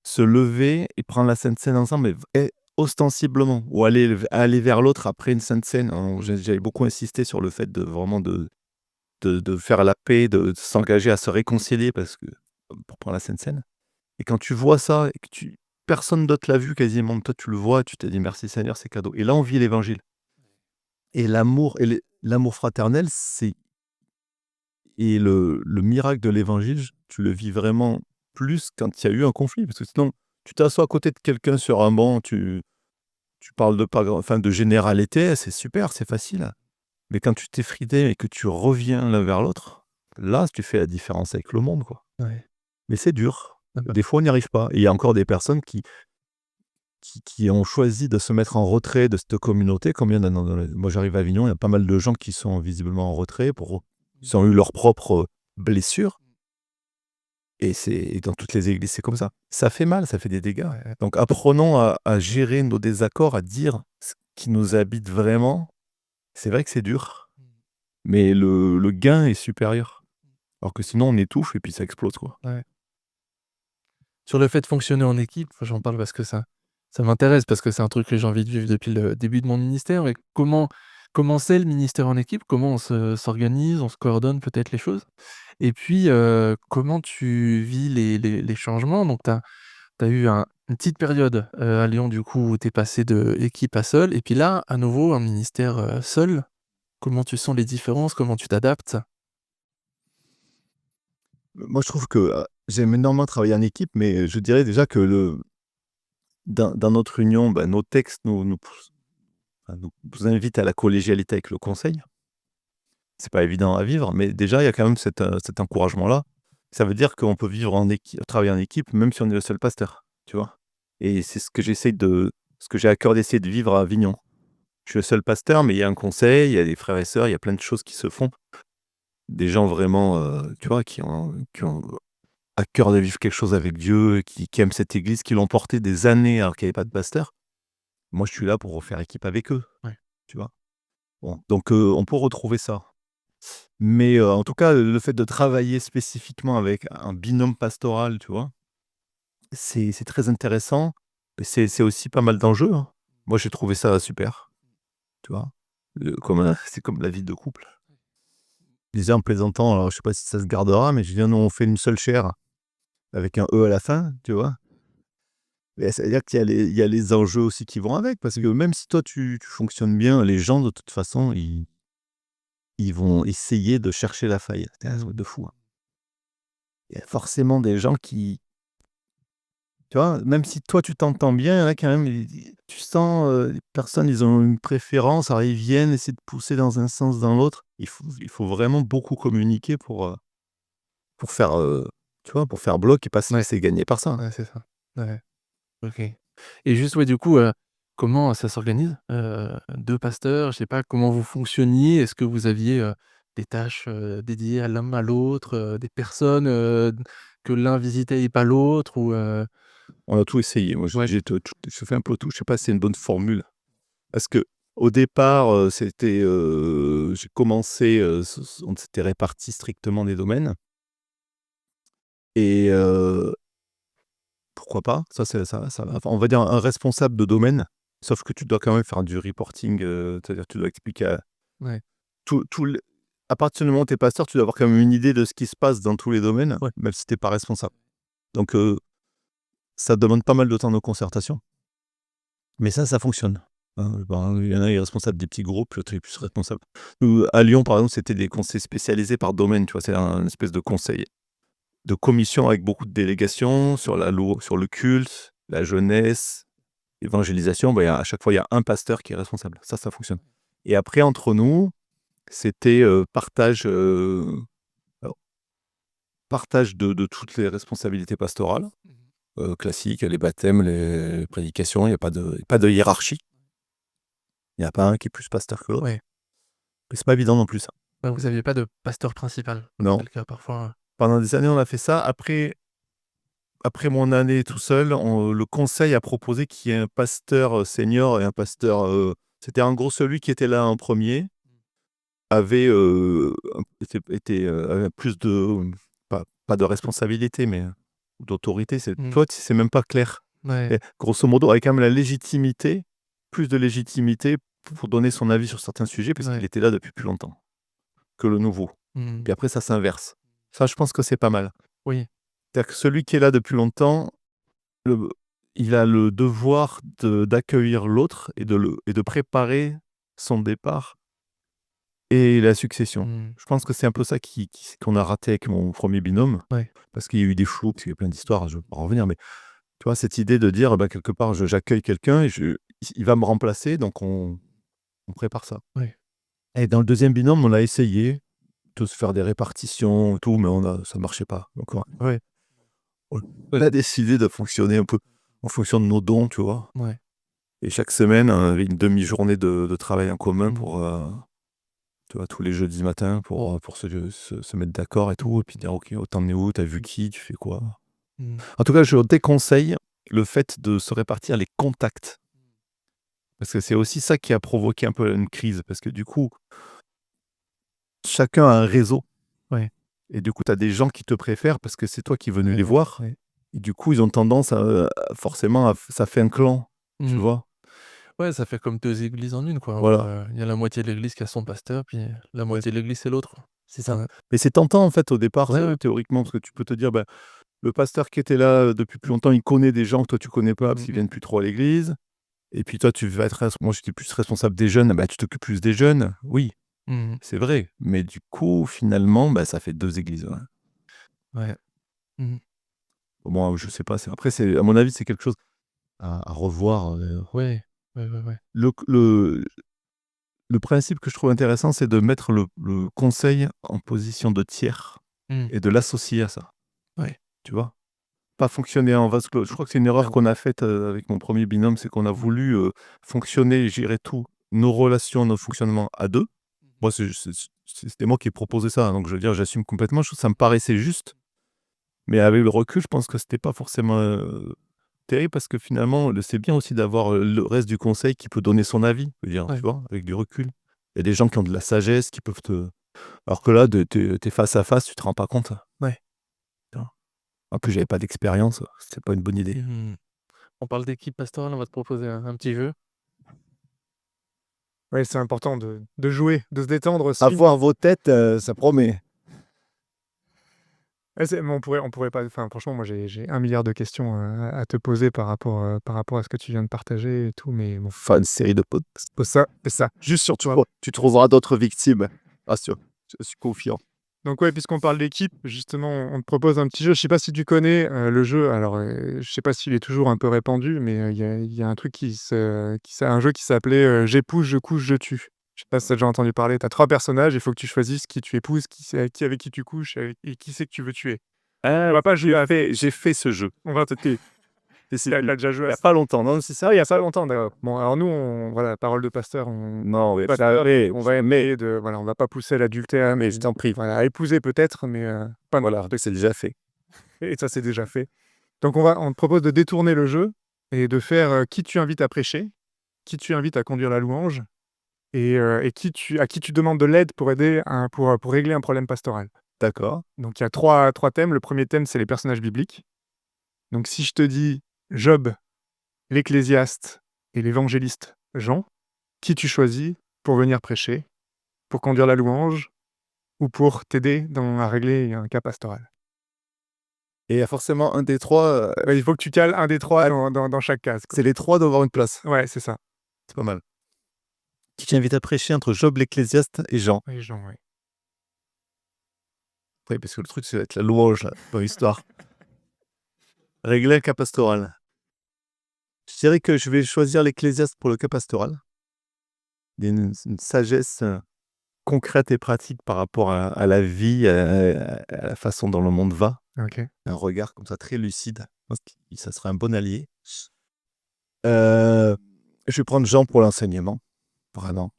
se lever et prendre la Sainte Seine ensemble, mais ostensiblement ou aller vers l'autre après une Sainte Seine. Alors j'avais beaucoup insisté sur le fait de vraiment de faire la paix, de s'engager à se réconcilier parce que pour prendre la Sainte Seine et quand tu vois ça et que personne d'autre l'a vu quasiment, toi tu le vois, tu te dis: «Merci Seigneur, c'est cadeau» et là on vit l'évangile et l'amour fraternel, le miracle de l'évangile, tu le vis vraiment plus quand il y a eu un conflit. Parce que sinon, tu t'assois à côté de quelqu'un sur un banc, tu parles de pas grand enfin de généralité, c'est super, c'est facile. Mais quand tu t'es fridé et que tu reviens l'un vers l'autre, là, tu fais la différence avec le monde, quoi. Ouais. Mais c'est dur. Ah bah, Des fois, on n'y arrive pas et il y a encore des personnes qui ont choisi de se mettre en retrait de cette communauté. Combien moi, j'arrive à Avignon, il y a pas mal de gens qui sont visiblement en retrait ils ont eu leurs propres blessures Et dans toutes les églises, c'est comme ça. Ça fait mal, ça fait des dégâts. Donc apprenons à gérer nos désaccords, à dire ce qui nous habite vraiment. C'est vrai que c'est dur, mais le gain est supérieur. Alors que sinon, on étouffe et puis ça explose, quoi. Ouais. Sur le fait de fonctionner en équipe, j'en parle parce que ça m'intéresse, parce que c'est un truc que j'ai envie de vivre depuis le début de mon ministère. Mais comment c'est le ministère en équipe? Comment on s'organise, on se coordonne peut-être les choses? Et puis, comment tu vis les changements? Donc tu as eu une petite période, à Lyon du coup où tu es passé de équipe à seul et puis là, à nouveau un ministère, seul. Comment tu sens les différences? Comment tu t'adaptes? Moi, je trouve que j'aime énormément travailler en équipe, mais je dirais déjà que dans notre union, nos textes nous invitent à la collégialité avec le conseil. C'est pas évident à vivre, mais déjà, il y a quand même cet encouragement-là. Ça veut dire qu'on peut vivre en équipe, travailler en équipe, même si on est le seul pasteur, tu vois. Et c'est ce que ce que j'ai à cœur d'essayer de vivre à Avignon. Je suis le seul pasteur, mais il y a un conseil, il y a des frères et sœurs, il y a plein de choses qui se font. Des gens vraiment, tu vois, qui ont à cœur de vivre quelque chose avec Dieu, qui aiment cette église, qui l'ont portée des années alors qu'il n'y avait pas de pasteur. Moi, je suis là pour faire équipe avec eux, Ouais. tu vois. Bon, donc on peut retrouver ça. Mais en tout cas, le fait de travailler spécifiquement avec un binôme pastoral, tu vois, c'est très intéressant. Mais c'est aussi pas mal d'enjeux, hein. Moi, j'ai trouvé ça super, tu vois. C'est comme la vie de couple. Je disais en plaisantant, alors je sais pas si ça se gardera, mais je dis: «Non, on fait une seule chair», avec un E à la fin, tu vois? Mais ça veut dire qu'il y a les enjeux aussi qui vont avec, parce que même si toi tu fonctionnes bien, les gens de toute façon, ils vont essayer de chercher la faille. C'est un truc de fou, hein. Il y a forcément des gens qui, tu vois? Même si toi tu t'entends bien, il y en a quand même, tu sens, les personnes, ils ont une préférence, alors ils viennent essayer de pousser dans un sens, dans l'autre. Il faut vraiment beaucoup communiquer pour faire, tu vois? Pour faire bloc et pas se Ouais, laisser gagner par ça. ouais, c'est ça. Ouais, OK. Et juste, ouais, du coup, comment ça s'organise? 2 pasteurs, je sais pas comment vous fonctionniez? Est-ce que vous aviez, des tâches, dédiées à l'un à l'autre, des personnes, que l'un visitait et pas l'autre ou On a tout essayé. Moi, ouais, je fais un peu tout. Je sais pas si c'est une bonne formule. Parce qu'au départ, j'ai commencé, on s'était répartis strictement des domaines et pourquoi pas? Ça va. Enfin, on va dire un responsable de domaine, sauf que tu dois quand même faire du reporting, c'est-à-dire tu dois expliquer à ouais, tout le à partir du moment où tu es pasteur, tu dois avoir quand même une idée de ce qui se passe dans tous les domaines, ouais, même si tu es pas responsable. Donc ça demande pas mal de temps de concertation. Mais ça fonctionne. Il y en a, il est responsable des petits groupes, l'autre il est plus responsable. Nous, à Lyon, par exemple, c'était des conseils spécialisés par domaine, tu vois? C'est une espèce de conseil, de commission avec beaucoup de délégations sur la loi, sur le culte, la jeunesse, l'évangélisation. À chaque fois, il y a un pasteur qui est responsable. Ça fonctionne. Et après, entre nous, c'était, alors partage de toutes les responsabilités pastorales, classiques, les baptêmes, les prédications. Il y a pas de hiérarchie. Il y a pas un qui est plus pasteur que l'autre. ouais. Mais c'est pas évident non plus, ça. Bah, vous aviez pas de pasteur principal, comme Non. c'est le cas parfois, Pendant des années, on a fait ça. Après mon année tout seul, le conseil a proposé qu'il y ait un pasteur, senior et un pasteur, c'était en gros celui qui était là en premier avait, avait plus de, pas de responsabilité, mais d'autorité. Mmh. Toi, c'est même pas clair. Ouais, Et grosso modo, avec quand même la légitimité, plus de légitimité pour donner son avis sur certains sujets, parce qu'il ouais. était là depuis plus longtemps que le nouveau. Mmh. Puis après, ça s'inverse. Ça, je pense que c'est pas mal. Oui. C'est-à-dire que celui qui est là depuis longtemps, le il a le devoir d'accueillir l'autre et de préparer son départ et la succession. Mmh. Je pense que c'est un peu ça qu'on a raté avec mon premier binôme, Ouais. parce qu'il y a eu des flous, parce qu'il y a plein d'histoires, je ne vais pas en revenir, mais tu vois, cette idée de dire, quelque part, j'accueille quelqu'un et il va me remplacer, donc on prépare ça. Ouais. Et dans le deuxième binôme, on a essayé de se faire des répartitions et tout, mais ça marchait pas. Donc ouais, on a décidé de fonctionner un peu en fonction de nos dons, tu vois? Ouais. Et chaque semaine, on avait une demi-journée de travail en commun Mmh. pour, tu vois, tous les jeudis matins pour se mettre d'accord et tout, et puis dire: «OK, t'en es où? T'as vu qui? Tu fais quoi?» Mmh. En tout cas, je déconseille le fait de se répartir les contacts. Parce que c'est aussi ça qui a provoqué un peu une crise. Parce que du coup, chacun a un réseau. Ouais. Et du coup, tu as des gens qui te préfèrent parce que c'est toi qui es venu les Ouais, voir. ouais. Et du coup, ils ont tendance forcément, ça fait un clan, tu Mmh. vois? Ouais, ça fait comme 2 églises en une, quoi. Voilà. Il y a la moitié de l'église qui a son pasteur, puis la Ouais, moitié de l'église, c'est l'autre. c'est ça. Ouais. Mais c'est tentant, en fait, au départ, Ouais, ouais. théoriquement, parce que tu peux te dire, bah, le pasteur qui était là depuis plus longtemps, il connaît des gens que toi, tu connais pas parce Mmh qu'ils mh. viennent plus trop à l'église. Et puis toi, tu vas être moi, j'étais plus responsable des jeunes, bah, tu t'occupes plus des jeunes. Oui, Mmh. c'est vrai. Mais du coup, finalement, bah, ça fait 2 églises, ouais. Ouais. Mmh. Bon, je sais pas, après, à mon avis, c'est quelque chose à revoir. Ouais. Ouais, ouais, ouais. Le le le principe que je trouve intéressant, c'est de mettre le conseil en position de tiers Mmh. et de l'associer à ça, Ouais. tu vois? Pas fonctionner en vase clos. Je crois que c'est une erreur qu'on a faite, avec mon premier binôme, c'est qu'on a Mmh. voulu, fonctionner, gérer tout, nos relations, nos fonctionnements à 2. Moi, c'était moi qui ai proposé ça, hein, donc je veux dire, j'assume complètement. Ça me paraissait juste, mais avec le recul, je pense que c'était pas forcément, terrible parce que finalement, c'est bien aussi d'avoir, le reste du conseil qui peut donner son avis, je veux dire, tu Ouais. vois? Avec du recul. Il y a des gens qui ont de la sagesse, qui peuvent alors que là, tu es face à face, tu te rends pas compte, Ouais. tu vois? En plus, j'avais pas d'expérience, c'était pas une bonne idée. Mmh. On parle d'équipe pastorale, on va te proposer un petit jeu. Ouais, c'est important de jouer, de se détendre aussi. Avoir vos têtes, ça promet. Ouais, mais on pourrait pas enfin, franchement, moi, j'ai 1 milliard de questions, à te poser par rapport à ce que tu viens de partager et tout, mais bon, Faire une série de podcasts. c'est ça. Juste sur Tu vois? toi. Tu trouveras d'autres victimes. Rassure, je suis confiant. Donc ouais, puisqu'on parle d'équipe, justement, on te propose un petit jeu. Je sais pas si tu connais, le jeu. Alors, je sais pas s'il est toujours un peu répandu, mais, il y a un truc un jeu qui s'appelait, «J'épouse, je couche, je tue». Je sais pas si tu as déjà entendu parler. Tu as 3 personnages, il faut que tu choisisses qui tu épouses, avec qui tu couches et qui c'est que tu veux tuer. Ah, On va pas jouer à j'ai fait ce jeu. on va te C'est tu as déjà joué il y à a ça? pas longtemps. Non, c'est Ah, il y sérieux. a pas longtemps, d'accord. Bon, alors nous, voilà, parole de pasteur, Non, mais pasteur, jamais, on va essayer de voilà, on va pas pousser à l'adultère, mais je t'en prie. voilà, à épouser peut-être, mais, pas Voilà, n'importe c'est qui déjà fait. et ça, c'est déjà fait. Donc on te propose de détourner le jeu et de faire, qui tu invites à prêcher, qui tu invites à conduire la louange et à qui tu demandes de l'aide pour aider pour régler un problème pastoral. D'accord. Donc il y a trois thèmes. Le premier thème, c'est les personnages bibliques. Donc si je te dis Job, l'Ecclésiaste et l'évangéliste Jean, qui tu choisis pour venir prêcher, pour conduire la louange ou pour t'aider à régler un cas pastoral? Et il y a forcément un des 3. Ouais, il faut que tu cales un des 3 Ah, dans chaque case, quoi. c'est les 3 doivent avoir une place. Ouais, c'est ça. C'est pas mal. Qui t'invite à prêcher entre Job, l'Ecclésiaste et Jean. Oui, Jean, oui. Oui, parce que le truc, ça va être la louange, là, dans l'histoire. Régler un cas pastoral. Je dirais que je vais choisir l'Ecclésiaste pour le cas pastoral. Il y a une sagesse, concrète et pratique par rapport à la vie, à la façon dont le monde va. OK. Un regard comme ça très lucide. Je pense que ça serait un bon allié. Heu, je vais prendre Jean pour l'enseignement, vraiment,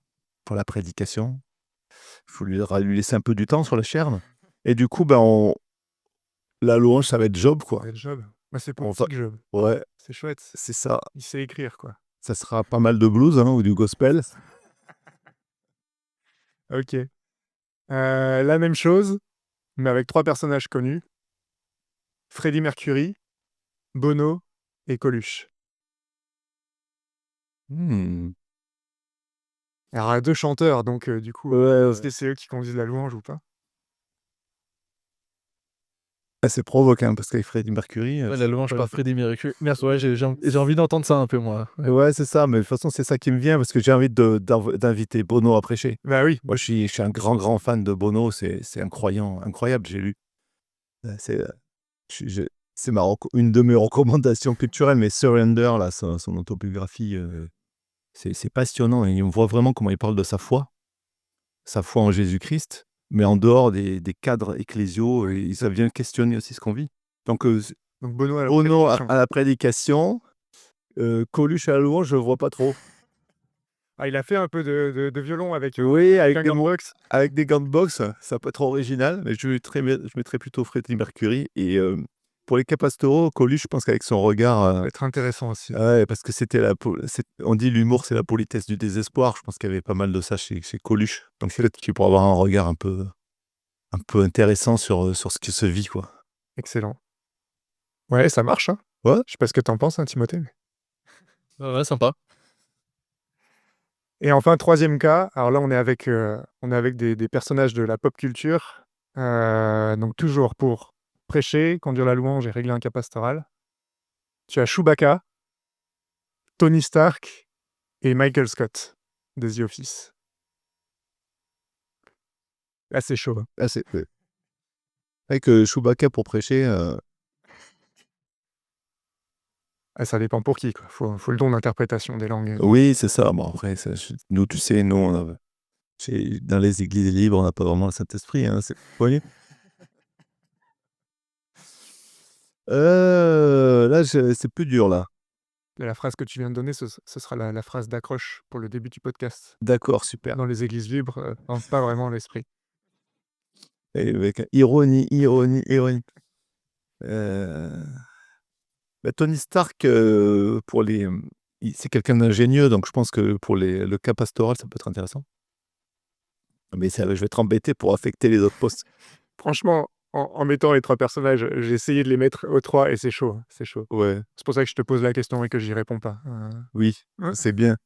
pour la prédication. Il faut lui laisser un peu du temps sur la chair. Et du coup, ben, la louange, ça va être Job, Ça quoi. va être Job. Bah, c'est On va poétique, Job. Ouais, C'est chouette. c'est ça. Il sait écrire, quoi. Ça sera pas mal de blues, hein, ou du gospel. OK. La même chose, mais avec 3 personnages connus: Freddie Mercury, Bono et Coluche. Mmh. Alors, il y a 2 chanteurs, donc du coup, Ouais, ouais. est-ce que c'est eux qui conduisent la louange ou pas? Ah, c'est provoquant parce qu'avec Freddie Mercury, Ouais, la louange voilà. par Freddie Mercury. Merci, ouais, j'ai envie d'entendre ça un peu, moi. Ouais. Ouais, c'est ça, mais de toute façon, c'est ça qui me vient parce que j'ai envie d'inviter Bono à prêcher. Bah oui. Moi, je suis un grand fan de Bono, c'est incroyable, j'ai lu. C'est, c'est une de mes recommandations culturelles, mais Surrender, là, son autobiographie, c'est passionnant et on voit vraiment comment il parle de sa foi en Jésus-Christ, mais en dehors des cadres ecclésiaux, et ça vient questionner aussi ce qu'on vit. Donc, Donc Bono à la Bono prédication. à la prédication, Coluche à la louange, je vois pas trop. Ah, il a fait un peu de violon avec Oui, avec un des gant de boxe. avec des gants de boxe, ça peut être original, mais je mettrais plutôt Freddie Mercury et pour les Capastoro, Coluche, je pense qu'avec son regard, Ça peut être intéressant aussi. ouais, parce que c'était on dit l'humour, c'est la politesse du désespoir. Je pense qu'il y avait pas mal de ça chez Coluche. Donc peut-être qu'il pourrait avoir un regard un peu intéressant sur ce qui se vit, quoi. Excellent. Ouais, ça marche, hein. Ouais. Je sais pas ce que tu en penses, hein, Timothée, mais Ouais, sympa. et enfin, 3e cas, alors là, on est avec des personnages de la pop culture, donc toujours pour prêcher, conduire la louange et régler un cas pastoral. Tu as Chewbacca, Tony Stark et Michael Scott de The Office. Ah, c'est chaud, hein. Ah, c'est ouais. Avec Chewbacca pour prêcher, Ah, ça dépend pour qui, quoi. Faut le don d'interprétation des langues. oui, c'est ça. Bon, après, nous, tu sais, nous, dans les églises libres, on n'a pas vraiment le Saint-Esprit, hein, c'est vous voyez? Là, c'est plus dur, là. La phrase que tu viens de donner, ce sera la phrase d'accroche pour le début du podcast. D'accord, super. Dans les églises libres, pas vraiment l'esprit. Et avec ironie, ironie, ironie. Heu, bah, Tony Stark, pour c'est quelqu'un d'ingénieux, donc je pense que pour le cas pastoral, ça peut être intéressant. Mais je vais être embêté pour affecter les autres postes. Franchement, en mettant les 3 personnages, j'ai essayé de les mettre aux 3 et c'est chaud, hein, c'est chaud. Ouais, C'est pour ça que je te pose la question et que j'y réponds pas. oui, Ouais, c'est bien.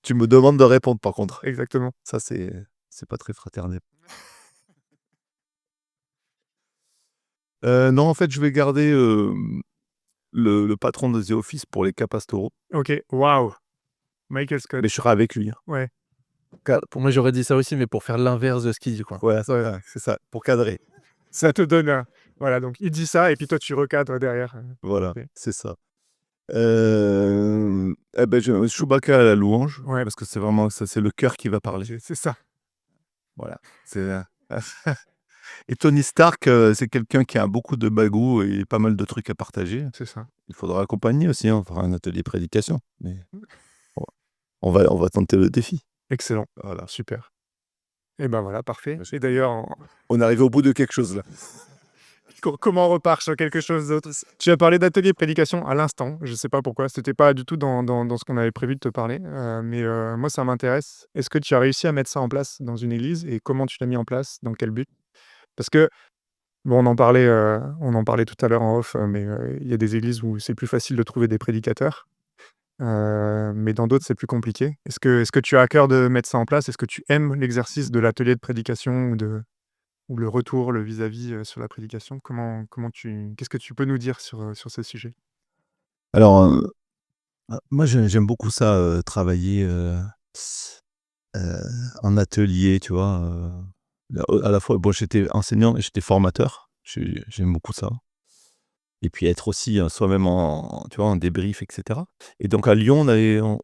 Tu me demandes de répondre, par contre. exactement. Ça, c'est pas très fraternel. Non, en fait, je vais garder, le patron de The Office pour les cas pastoraux, OK, waouh! Michael Scott. mais je serai avec lui, hein. Ouais, Pour moi, j'aurais dit ça aussi, mais pour faire l'inverse de ce qu'il dit, quoi. Voilà, ouais, c'est ça, pour cadrer. ça te donne un voilà, donc il dit ça et puis toi tu recadres derrière, Voilà, OK. c'est ça. Et beh, Chewbacca à la louange, Ouais, parce que c'est vraiment ça, c'est le cœur qui va parler. c'est ça, Voilà, c'est, et Tony Stark, c'est quelqu'un qui a beaucoup de bagou et pas mal de trucs à partager. c'est ça. Il faudra accompagner aussi, hein, on fera un atelier prédication, mais on va tenter le défi. Excellent, Voilà. super et ben, voilà, parfait Merci. et d'ailleurs en On est arrivé au bout de quelque chose là. comment on repart sur quelque chose d'autre? Tu as parlé d'atelier de prédication à l'instant, je sais pas pourquoi, c'était pas du tout dans ce qu'on avait prévu de te parler, mais moi ça m'intéresse. Est-ce que tu as réussi à mettre ça en place dans une église et comment tu l'as mis en place? Dans quel but? Parce que, bon, on en parlait tout à l'heure en off, mais il y a des églises où c'est plus facile de trouver des prédicateurs, mais dans d'autres c'est plus compliqué. Est-ce que tu as à cœur de mettre ça en place? Est-ce que tu aimes l'exercice de l'atelier de prédication ou le retour, le vis-à-vis, sur la prédication? Qu'est-ce que tu peux nous dire sur ce sujet? Alors, moi j'aime beaucoup ça, travailler, heu, en atelier, tu vois? À la fois, bon, j'étais enseignant et j'étais formateur. J'aime beaucoup ça et puis être aussi, soi-même tu vois, en débrief et cetera et donc à Lyon,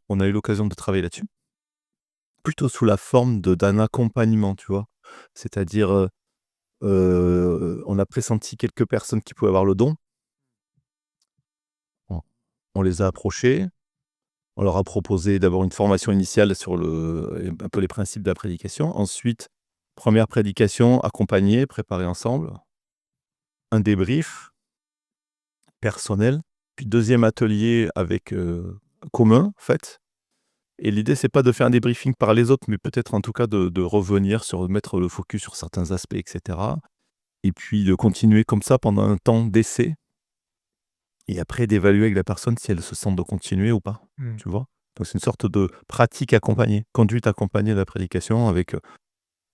on a eu l'occasion de travailler là-dessus, plutôt sous la forme d'un accompagnement, tu vois? C'est-à-dire, on a pressenti quelques personnes qui pouvaient avoir le don. On on les a approchés, on leur a proposé d'abord une formation initiale sur un peu les principes de la prédication. Ensuite, première prédication accompagnée, préparée ensemble, un débrief personnel, puis deuxième atelier avec, commun, en fait. Et l'idée, c'est pas de faire un débriefing par les autres, mais peut-être en tout cas de revenir sur mettre le focus sur certains aspects et cetera et puis de continuer comme ça pendant un temps d'essai et après d'évaluer avec la personne si elle se sent de continuer ou pas, Mmh. tu vois? Donc c'est une sorte de pratique accompagnée, conduite accompagnée de la prédication avec,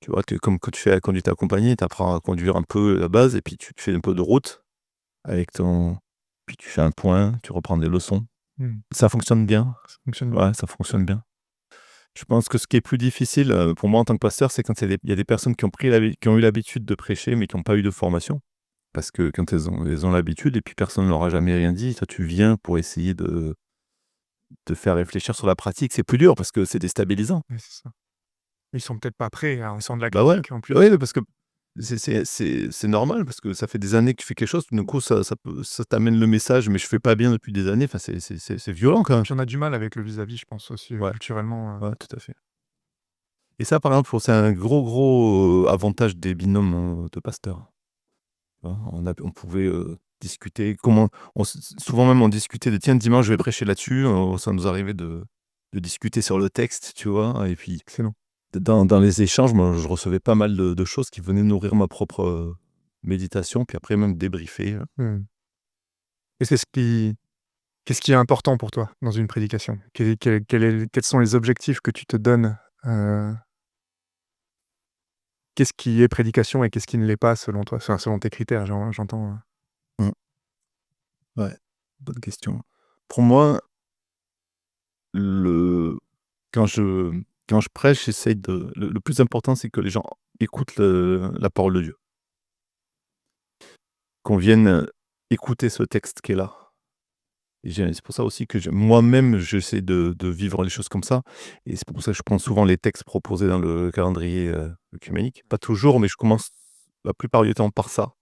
tu vois, comme quand tu fais la conduite accompagnée, tu apprends à conduire un peu la base et puis tu te fais un peu de route avec ton puis tu fais un point, tu reprends des leçons. Mmh. Ça fonctionne bien. Ça fonctionne bien. Ouais, ça fonctionne bien. Je pense que ce qui est plus difficile, pour moi en tant que pasteur, c'est quand il y a des personnes qui ont eu l'habitude de prêcher, mais qui ont pas eu de formation. Parce que quand elles ont l'habitude et puis personne ne leur a jamais rien dit, toi tu viens pour essayer de te faire réfléchir sur la pratique, c'est plus dur parce que c'est déstabilisant. Ouais, c'est ça. Ils sont peut-être pas prêts à entendre la Bah ouais, critique en plus. ouais, parce que c'est normal parce que ça fait des années que tu fais quelque chose, tout d'un coup ça t'amène le message: «Mais je fais pas bien depuis des années», enfin c'est violent quand même. Puis on a du mal avec le vis-à-vis, je pense aussi, Ouais, culturellement, ouais, tout à fait. Et ça par exemple, c'est un gros avantage des binômes, de pasteurs. Tu vois? On pouvait, discuter comment souvent même on discutait de: «Tiens, dimanche je vais prêcher là-dessus», ça nous arrivait de discuter sur le texte, tu vois? Et puis excellent. dans les échanges, moi je recevais pas mal de choses qui venaient nourrir ma propre, méditation, puis après même débriefer. Mmh. Et qu'est-ce qui est important pour toi dans une prédication? Quels sont les objectifs que tu te donnes? Heu, Qu'est-ce qui est prédication et qu'est-ce qui ne l'est pas selon toi? Enfin, selon tes critères, j'entends, Mmh. Ouais, bonne question. Pour moi, le quand je quand je prêche, j'essaye de le plus important, c'est que les gens écoutent la parole de Dieu. Qu'on vienne, écouter ce texte qui est là. Et c'est pour ça aussi que moi-même, j'essaie de vivre les choses comme ça, et c'est pour ça que je prends souvent les textes proposés dans le calendrier, œcuménique. Pas toujours, mais je commence la plupart du temps par ça,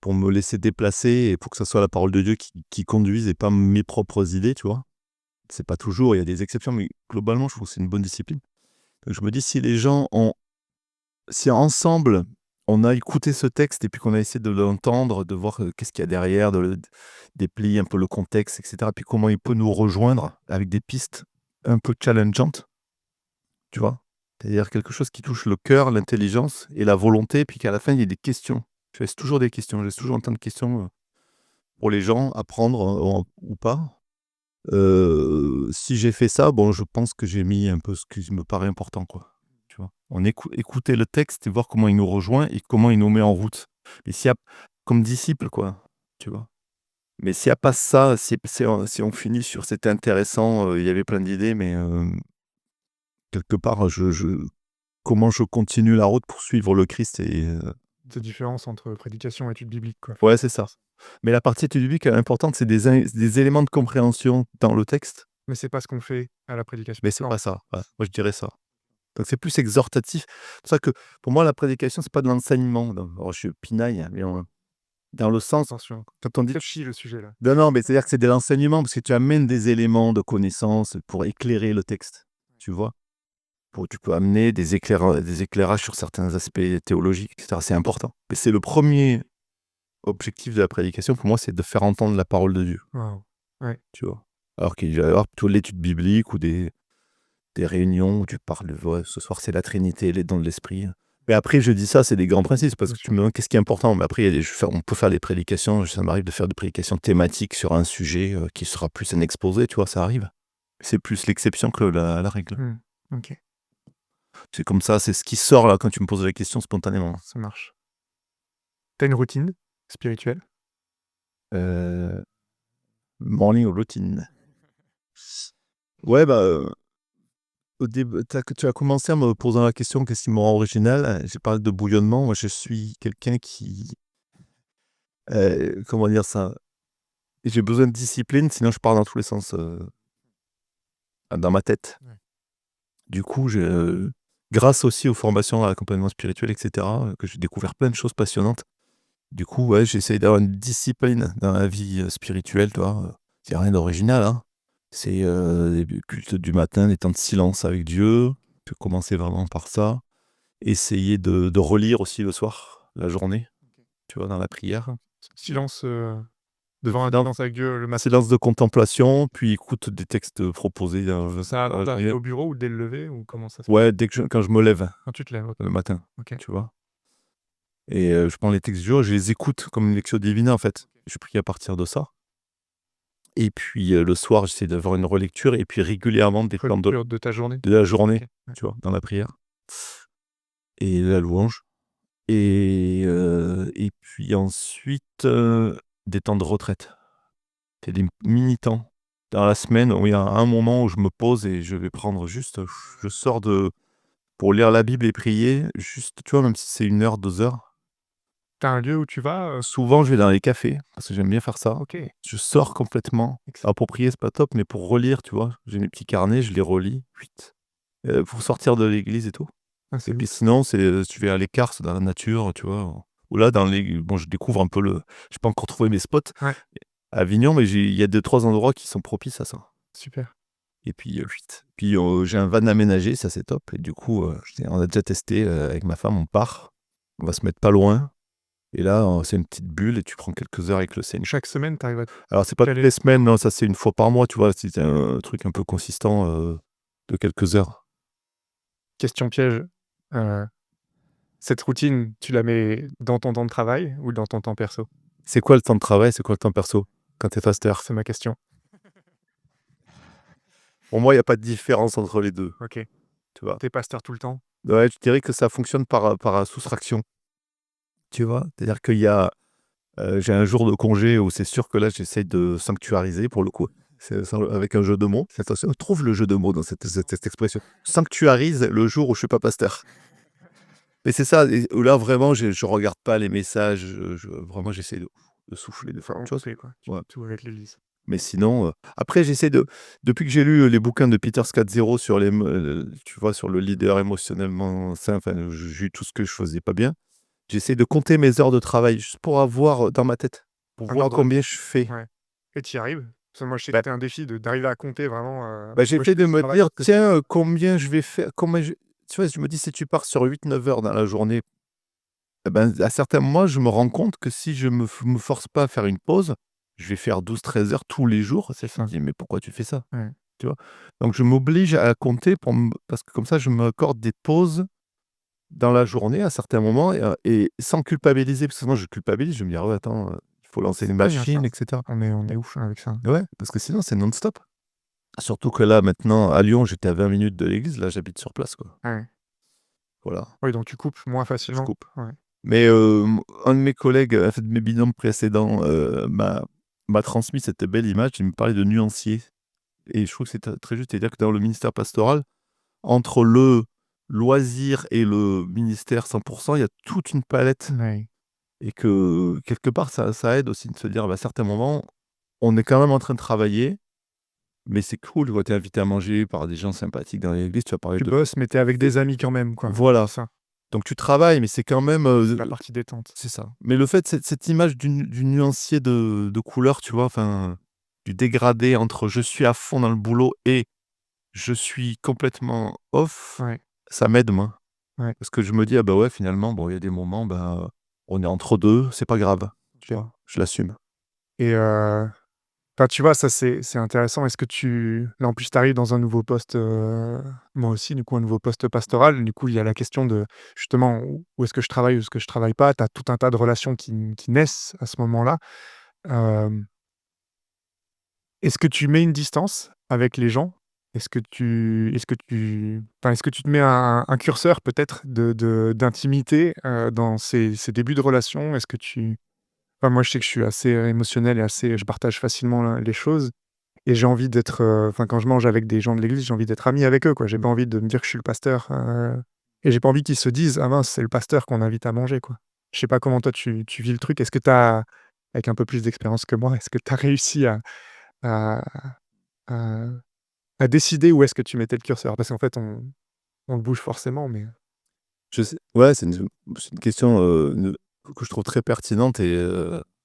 pour me laisser déplacer et pour que ça soit la parole de Dieu qui conduise et pas mes propres idées, tu vois? C'est pas toujours, il y a des exceptions, mais globalement, je trouve que c'est une bonne discipline. Donc je me dis si ensemble, on a écouté ce texte et puis qu'on a essayé de l'entendre, de voir, qu'est-ce qu'il y a derrière, de le déplier un peu le contexte et cetera, puis comment il peut nous rejoindre avec des pistes un peu challengeantes, tu vois? C'est-à-dire quelque chose qui touche le cœur, l'intelligence et la volonté, puis qu'à la fin, il y ait des questions. Je laisse toujours un temps de questions, pour les gens à prendre, ou pas. Si j'ai fait ça, bon, je pense que j'ai mis un peu ce qui me paraît important, quoi. Tu vois? Écouter le texte et voir comment il nous rejoint et comment il nous met en route. Et s'il y a comme disciple, quoi, tu vois? Mais s'il y a pas ça, si on finit sur «c'était intéressant, il y avait plein d'idées», mais quelque part, comment je continue la route pour suivre le Christ cette différence entre prédication et étude biblique, quoi. ouais, c'est ça. Mais la partie étude biblique, importante, c'est des éléments de compréhension dans le texte, Mais c'est pas ce qu'on fait à la prédication. mais c'est Non. pas ça. Ouais, moi je dirais ça. Donc c'est plus exhortatif. C'est pour ça que, pour moi, la prédication, c'est pas de l'enseignement. Alors je pinaille, hein, mais dans le sens, Attention, quand on dit touchy le sujet là. non, non, mais c'est-à-dire que c'est de l'enseignement parce que tu amènes des éléments de connaissance pour éclairer le texte, tu vois? Tu peux amener des éclairages sur certains aspects théologiques et cetera. C'est important. Mais c'est le premier objectif de la prédication pour moi, c'est de faire entendre la parole de Dieu, Waouh! Ouais. tu vois? Alors qu'il va y avoir plutôt l'étude biblique ou des réunions où tu parles de ouais, ce soir c'est la Trinité, les dons de l'Esprit. Mais après je dis ça, c'est des grands principes parce Bien que tu sûr. me demandes qu'est-ce qui est important? Mais après il y a on peut faire des prédications, ça m'arrive de faire des prédications thématiques sur un sujet, qui sera plus un exposé, tu vois? Ça arrive. C'est plus l'exception que la règle. Mmh. OK, C'est comme ça, c'est ce qui sort là quand tu me poses la question spontanément. ça marche. Tu as une routine spirituelle? Heu, Morning routine. Ouais, bah, au début tu as commencé en me posant la question: «Qu'est-ce qui me rend original?» J'ai parlé de bouillonnement. Moi je suis quelqu'un qui, comment dire ça? J'ai besoin de discipline, sinon je pars dans tous les sens, dans ma tête. Ouais. Du coup, grâce aussi aux formations à l'accompagnement spirituel et cetera, que j'ai découvert plein de choses passionnantes. Du coup, ouais, j'essaye d'avoir une discipline dans la vie, spirituelle, tu vois? C'est rien d'original, hein. C'est, des cultes du matin, des temps de silence avec Dieu. Tu commencer vraiment par ça. Essayer de relire aussi le soir, la journée, OK. tu vois, dans la prière. Silence, devant un Silence silence avec Dieu le matin. silence de contemplation, puis écoute des textes proposés Ça dans avant la d'arriver journée. au bureau ou dès le lever ou comment ça se passe? Ouais, quand je me lève Quand tu te lèves, OK. le matin, OK. tu vois? Et je prends les textes du jour, je les écoute comme une lecture divina, en fait. Je prie à partir de ça. Et puis, le soir, j'essaie d'avoir une relecture et puis régulièrement des plans Relecture de ta journée? de la journée, OK. Ouais. tu vois? Dans la prière et la louange et puis ensuite, des temps de retraite. C'est des mini temps dans la semaine où il y a un moment où je me pose et je vais prendre juste, je sors pour lire la Bible et prier, juste, tu vois? Même si c'est 1 heure, 2 heures. Tu as un lieu où tu vas, Souvent, je vais dans les cafés parce que j'aime bien faire ça. OK. Je sors complètement. Excellent. Alors pour prier, c'est pas top, mais pour relire, tu vois? J'ai mes petits carnets, je les relis, pour sortir de l'église et tout. Ah, c'est Et puis ouf. sinon, tu vas à l'écart, c'est dans la nature, tu vois. Ou là, bon, je découvre un peu j'ai pas encore trouvé mes spots Ouais, à Avignon, mais il y a 2-3 endroits qui sont propices à ça. super. Et puis, j'ai un van aménagé, ça c'est top. Et du coup, on a déjà testé avec ma femme, on part. On va se mettre pas loin. Et là, c'est une petite bulle et tu prends quelques heures avec le Seine. Chaque semaine, tu arrives à Alors, c'est pas toutes caler. les semaines, non, ça c'est une fois par mois, tu vois. C'est un truc un peu consistant de quelques heures. Question piège, heu, cette routine, tu la mets dans ton temps de travail ou dans ton temps perso? C'est quoi le temps de travail? C'est quoi le temps perso quand t'es faster? C'est ma question. Pour moi, il n'y a pas de différence entre les deux, OK. tu vois. Tu es pasteur tout le temps? Ouais, je dirais que ça fonctionne par soustraction, tu vois. C'est-à-dire qu'il y a, j'ai un jour de congé où c'est sûr que là, j'essaye de sanctuariser pour le coup. C'est ça, avec un jeu de mots. Attention, trouve le jeu de mots dans cette expression. Sanctuarise le jour où je suis pas pasteur. Mais c'est ça, où là vraiment, je regarde pas les messages, vraiment j'essaie de souffler, de faire Enfin, autre en chose. couper quoi, tu Ouais. tout avec l'église. Mais sinon, après j'essaie depuis que j'ai lu les bouquins de Peter Scazzero sur tu vois, sur le leader émotionnellement sain, enfin, j'ai eu tout ce que je faisais pas bien. J'essaie de compter mes heures de travail juste pour avoir, dans ma tête, pour Un voir ordre, combien je fais. ouais, et tu y arrives? Parce que moi, je sais que Bah c'était un défi d'arriver à compter vraiment, moi, je j'essaie fais de du me travail dire: «Tiens, combien je vais faire?» Tu vois, je me dis: «Si tu pars sur 8-9 heures dans la journée», et ben, à certains moments, je me rends compte que si je me force pas à faire une pause, je vais faire 12-13 heures tous les jours. c'est Je me ça, dis: «Mais pourquoi tu fais ça?» ouais. Tu vois? Donc je m'oblige à compter parce que comme ça, je m'accorde des pauses dans la journée à certains moments et sans culpabiliser. Parce que sinon je culpabilise, je me dis: «Ah ouais, attends, il faut lancer une C'est dingue, hein, ça. machine et cetera». On est ouf, hein, avec ça. Ouais, parce que sinon c'est non-stop. Surtout que là, maintenant, à Lyon, j'étais à 20 minutes de l'église, là, j'habite sur place, quoi. Ouais. Voilà, Oui, donc tu coupes moins je facilement? coupe. Ouais. Mais un de mes collègues, en fait, de mes binômes précédents, m'a transmis cette belle image. Il me parlait de nuancier et je trouve que c'est très juste. C'est-à-dire que dans le ministère pastoral, entre le loisir et le ministère 100%, il y a toute une palette Ouais. et que quelque part ça aide aussi de se dire, bah, à certains moments, on est quand même en train de travailler, mais c'est cool quand tu es invité à manger par des gens sympathiques dans l'église, tu vas parler Tu de bosses, mais tu es avec et des amis quand même, quoi. voilà, C'est ça, donc tu travailles, mais c'est quand même, la partie détente. c'est ça. Mais le fait, cette image du nuancier de couleurs, tu vois? Enfin, du dégradé entre je suis à fond dans le boulot et je suis complètement off, Ouais, ça m'aide moi. ouais, Parce que je me dis: «Ah bah, ouais, finalement, bon, il y a des moments, bah, on est entre 2, c'est pas grave», tu OK, vois? Je l'assume. et enfin, tu vois, ça, c'est intéressant. Est-ce que là, en plus, tu arrives dans un nouveau poste, moi aussi, du coup, un nouveau poste pastoral. Du coup, il y a la question de, justement, où est-ce que je travaille, où est-ce que je travaille pas? Tu as tout un tas de relations qui naissent à ce moment-là. Hem, est-ce que tu mets une distance avec les gens? Est-ce que tu te mets un curseur peut-être d'intimité, dans ces débuts de relation? Est-ce que tu Enfin, moi, je sais que je suis assez, émotionnel et assez je partage facilement les choses, et j'ai envie d'être, enfin, quand je mange avec des gens de l'église, j'ai envie d'être ami avec eux, quoi. J'ai pas envie de me dire que je suis le pasteur, et j'ai pas envie qu'ils se disent: «Ah mince, c'est le pasteur qu'on invite à manger», quoi. Je sais pas comment toi tu vis le truc. Est-ce que tu as, avec un peu plus d'expérience que moi, est-ce que tu as réussi à à à décider où est-ce que tu mettais le curseur? Parce qu'en fait, on le bouge forcément, mais Je sais, ouais, c'est une question, que je trouve très pertinente et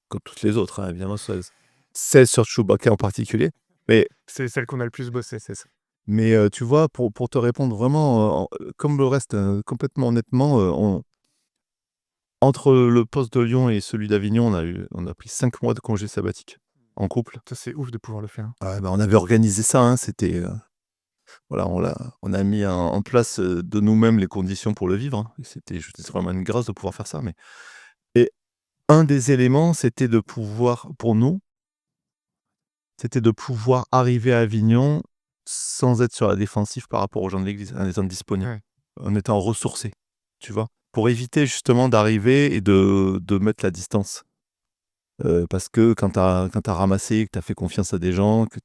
comme toutes les autres, hein, évidemment, celle sur Chewbacca en particulier. Mais c'est celle qu'on a le plus bossé. c'est ça. Mais tu vois, pour te répondre vraiment, comme le reste, complètement honnêtement, entre le poste de Lyon et celui d'Avignon, on a pris 5 mois de congé sabbatique en couple. Ça, c'est ouf de pouvoir le faire. Ah bah, on avait organisé ça, hein, c'était, voilà, on a mis en place, de nous-mêmes les conditions pour le vivre, hein. Et c'est vraiment une grâce de pouvoir faire ça, mais et un des éléments, c'était de pouvoir pour nous, c'était de pouvoir arriver à Avignon sans être sur la défensive par rapport aux gens de l'église, en étant disponible, Ouais. en étant ressourcé, tu vois? Pour éviter justement d'arriver et de mettre la distance. Parce que quand tu as ramassé, que tu as fait confiance à des gens, que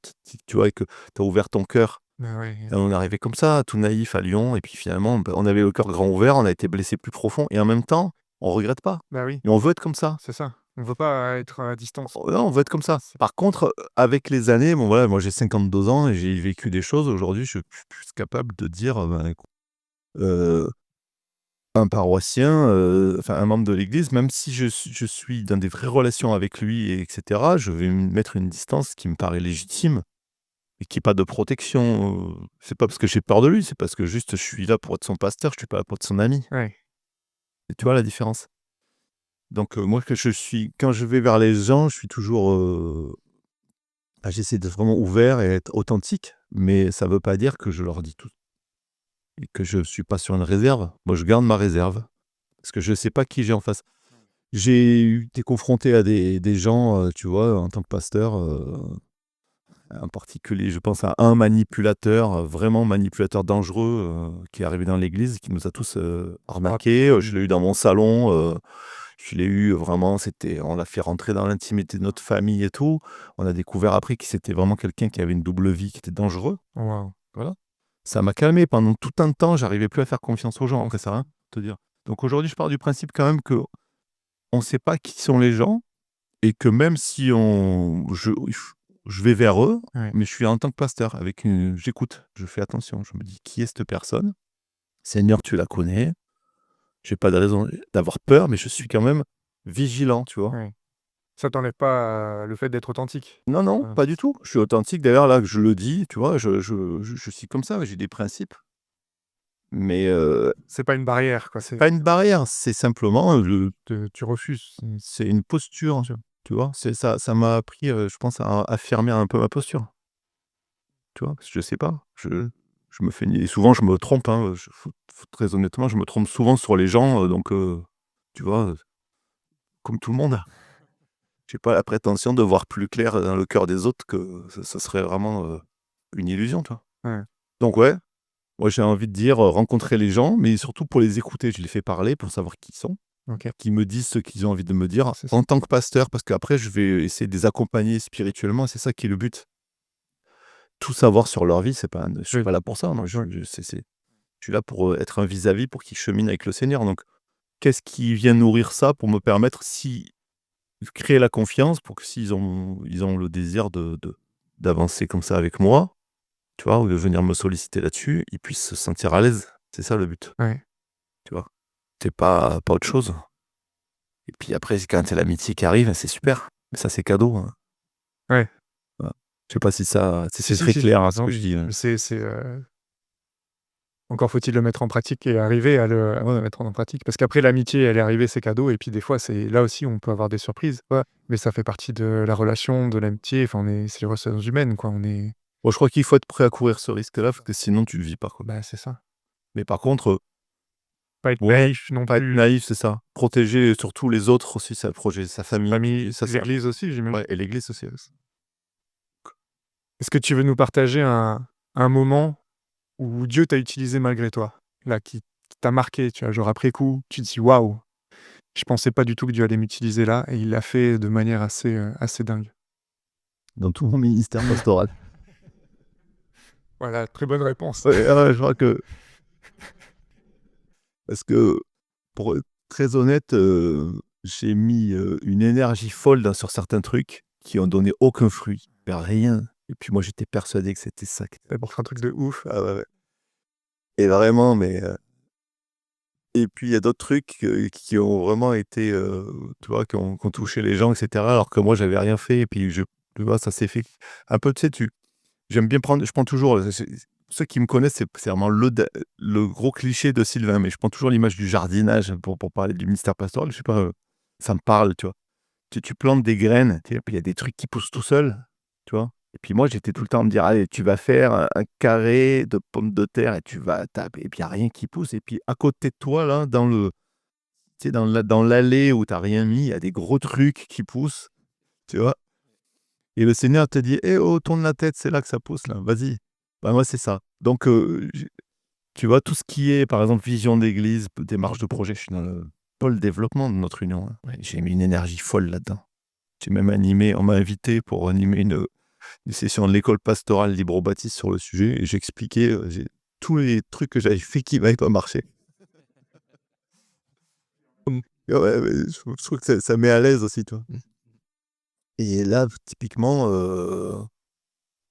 tu vois? Et que tu as ouvert ton cœur, Bah, ouais, et on est arrivé comme ça, tout naïf à Lyon et puis finalement, bah, on avait le cœur grand ouvert, on a été blessés plus profond et en même temps, on regrette pas bah, oui, et on veut être comme ça. c'est ça. On veut pas être à distance. Oh non, on veut être comme ça. C'est Par contre, avec les années, bon voilà, moi j'ai 52 ans et j'ai vécu des choses. Aujourd'hui, je suis plus capable de dire, ben, écoute, un paroissien, enfin un membre de l'église, même si je suis dans des vraies relations avec lui et etc., je vais me mettre une distance qui me paraît légitime et qui est pas de protection, c'est pas parce que j'ai peur de lui, c'est parce que juste je suis là pour être son pasteur, je suis pas là pour être son ami. Ouais. Et tu vois la différence? Donc moi quand je vais vers les gens, je suis toujours, j'essaie d'être vraiment ouvert et être authentique, mais ça veut pas dire que je leur dis tout et que je suis pas sur une réserve. Moi, je garde ma réserve parce que je sais pas qui j'ai en face. J'ai été confronté à des gens, tu vois, en tant que pasteur, en particulier, je pense à un manipulateur, vraiment manipulateur dangereux, qui est arrivé dans l'église, qui nous a tous, arnaqués. Je l'ai eu dans mon salon, je l'ai eu vraiment, on l'a fait rentrer dans l'intimité de notre famille et tout. On a découvert après que c'était vraiment quelqu'un qui avait une double vie, qui était dangereux. Waouh. Voilà. Ça m'a calmé pendant tout un temps, j'arrivais plus à faire confiance aux gens, après ça, hein, te dire. Donc aujourd'hui, je pars du principe quand même que on sait pas qui sont les gens et que même si je vais vers eux, Ouais. mais je suis en tant que pasteur j'écoute, je fais attention, je me dis: «Qui est cette personne? Seigneur, tu la connais, j'ai pas de raison d'avoir peur, mais je suis quand même vigilant», tu vois? Ouais. Ça t'enlève pas, le fait d'être authentique? Non, non, Heu, pas du tout. Je suis authentique d'ailleurs là que je le dis, tu vois? Je suis comme ça, j'ai des principes, mais c'est pas une barrière, quoi, c'est pas une barrière, c'est simplement, tu refuses. c'est une posture, tu vois? C'est ça m'a appris, je pense à affirmer un peu ma posture, tu vois? Parce que je sais pas, je me fais et souvent je me trompe, hein, faut très honnêtement, je me trompe souvent sur les gens, donc tu vois, comme tout le monde. J'ai pas la prétention de voir plus clair dans le cœur des autres que ça serait vraiment, une illusion, tu vois? Ouais. Donc ouais, moi j'ai envie de dire, rencontrer les gens, mais surtout pour les écouter. Je les fais parler pour savoir qui ils sont. OK. Qui me disent ce qu'ils ont envie de me dire C'est ça. en tant que pasteur, parce qu'après je vais essayer de les accompagner spirituellement, c'est ça qui est le but. Tout savoir sur leur vie, c'est pas je suis Oui. pas là pour ça, non, Ouais. je suis là pour, être un vis-à-vis pour qu'ils cheminent avec le Seigneur, donc qu'est-ce qui vient nourrir ça pour me permettre de créer la confiance pour que s'ils ont le désir d'avancer comme ça avec moi, tu vois? Ou de venir me solliciter là-dessus, ils puissent se sentir à l'aise. C'est ça le but, Ouais. tu vois? C'est pas autre chose. Et puis après, quand c'est l'amitié qui arrive, c'est super. Mais ça, c'est cadeau, hein. Ouais. Voilà. Je sais pas si Si, c'est si, très si. clair, hein, ce Non, que je dis, hein. c'est, encore faut-il le mettre en pratique et arriver à le mettre en pratique. Parce qu'après l'amitié, elle est arrivée, c'est cadeau et puis des fois, c'est là aussi, on peut avoir des surprises, ouais, mais ça fait partie de la relation, de l'amitié, enfin, c'est les relations humaines, quoi, on est Bon, je crois qu'il faut être prêt à courir ce risque-là, parce que sinon tu le vis pas, quoi. bah, c'est ça. Mais par contre, Pas être ouais, naïf non pas être plus, naïf, c'est ça. Protéger surtout les autres aussi, ça protéger sa famille, famille, ça c'est l'église aussi, j'imagine. ouais et l'église aussi, ouais. Est-ce que tu veux nous partager un moment où Dieu t'a utilisé malgré toi? Là, qui t'a marqué, tu vois? Genre après coup, tu te dis: «Waouh, je pensais pas du tout que Dieu allait m'utiliser là» et il l'a fait de manière assez dingue. Dans tout mon ministère pastoral. Voilà, très bonne réponse. Ouais, ouais, je crois que parce que pour être très honnête, j'ai mis, une énergie folle sur certains trucs qui ont donné aucun fruit, rien et puis moi j'étais persuadé que c'était ça qui était C'est pour faire un truc de ouf. ah ouais, ouais et vraiment mais et puis il y a d'autres trucs, qui ont vraiment été, tu vois, qui ont touché les gens et cetera alors que moi j'avais rien fait et puis tu vois, ça s'est fait un peu, tu sais, j'aime bien prendre je prends toujours, ceux qui me connaissent, c'est vraiment le gros cliché de Sylvain, mais je prends toujours l'image du jardinage pour parler du ministère pastoral, je sais pas, ça me parle, tu vois? Tu plantes des graines, tu sais, puis il y a des trucs qui poussent tout seuls, tu vois? Et puis moi, j'étais tout le temps à me dire: «Allez, tu vas faire un carré de pommes de terre et tu vas taper» et puis il y a rien qui pousse et puis à côté de toi là, tu sais, dans l'allée où tu as rien mis, il y a des gros trucs qui poussent, tu vois? Et le Seigneur te dit: «Eh oh, tourne la tête, c'est là que ça pousse là, vas-y». Bah, moi, c'est ça. Donc tu vois, tout ce qui est, par exemple, vision d'église, démarche de projet, je suis dans le développement de notre union, hein. Ouais, j'ai mis une énergie folle là-dedans. J'ai même animé on m'a invité pour animer une session de l'école pastorale Libro-Baptiste sur le sujet et j'expliquais, tous les trucs que j'avais fait qui n'avaient pas marché. Mmh. Et ouais, ouais, je trouve que ça met à l'aise aussi, tu vois? Mmh. Et là, typiquement,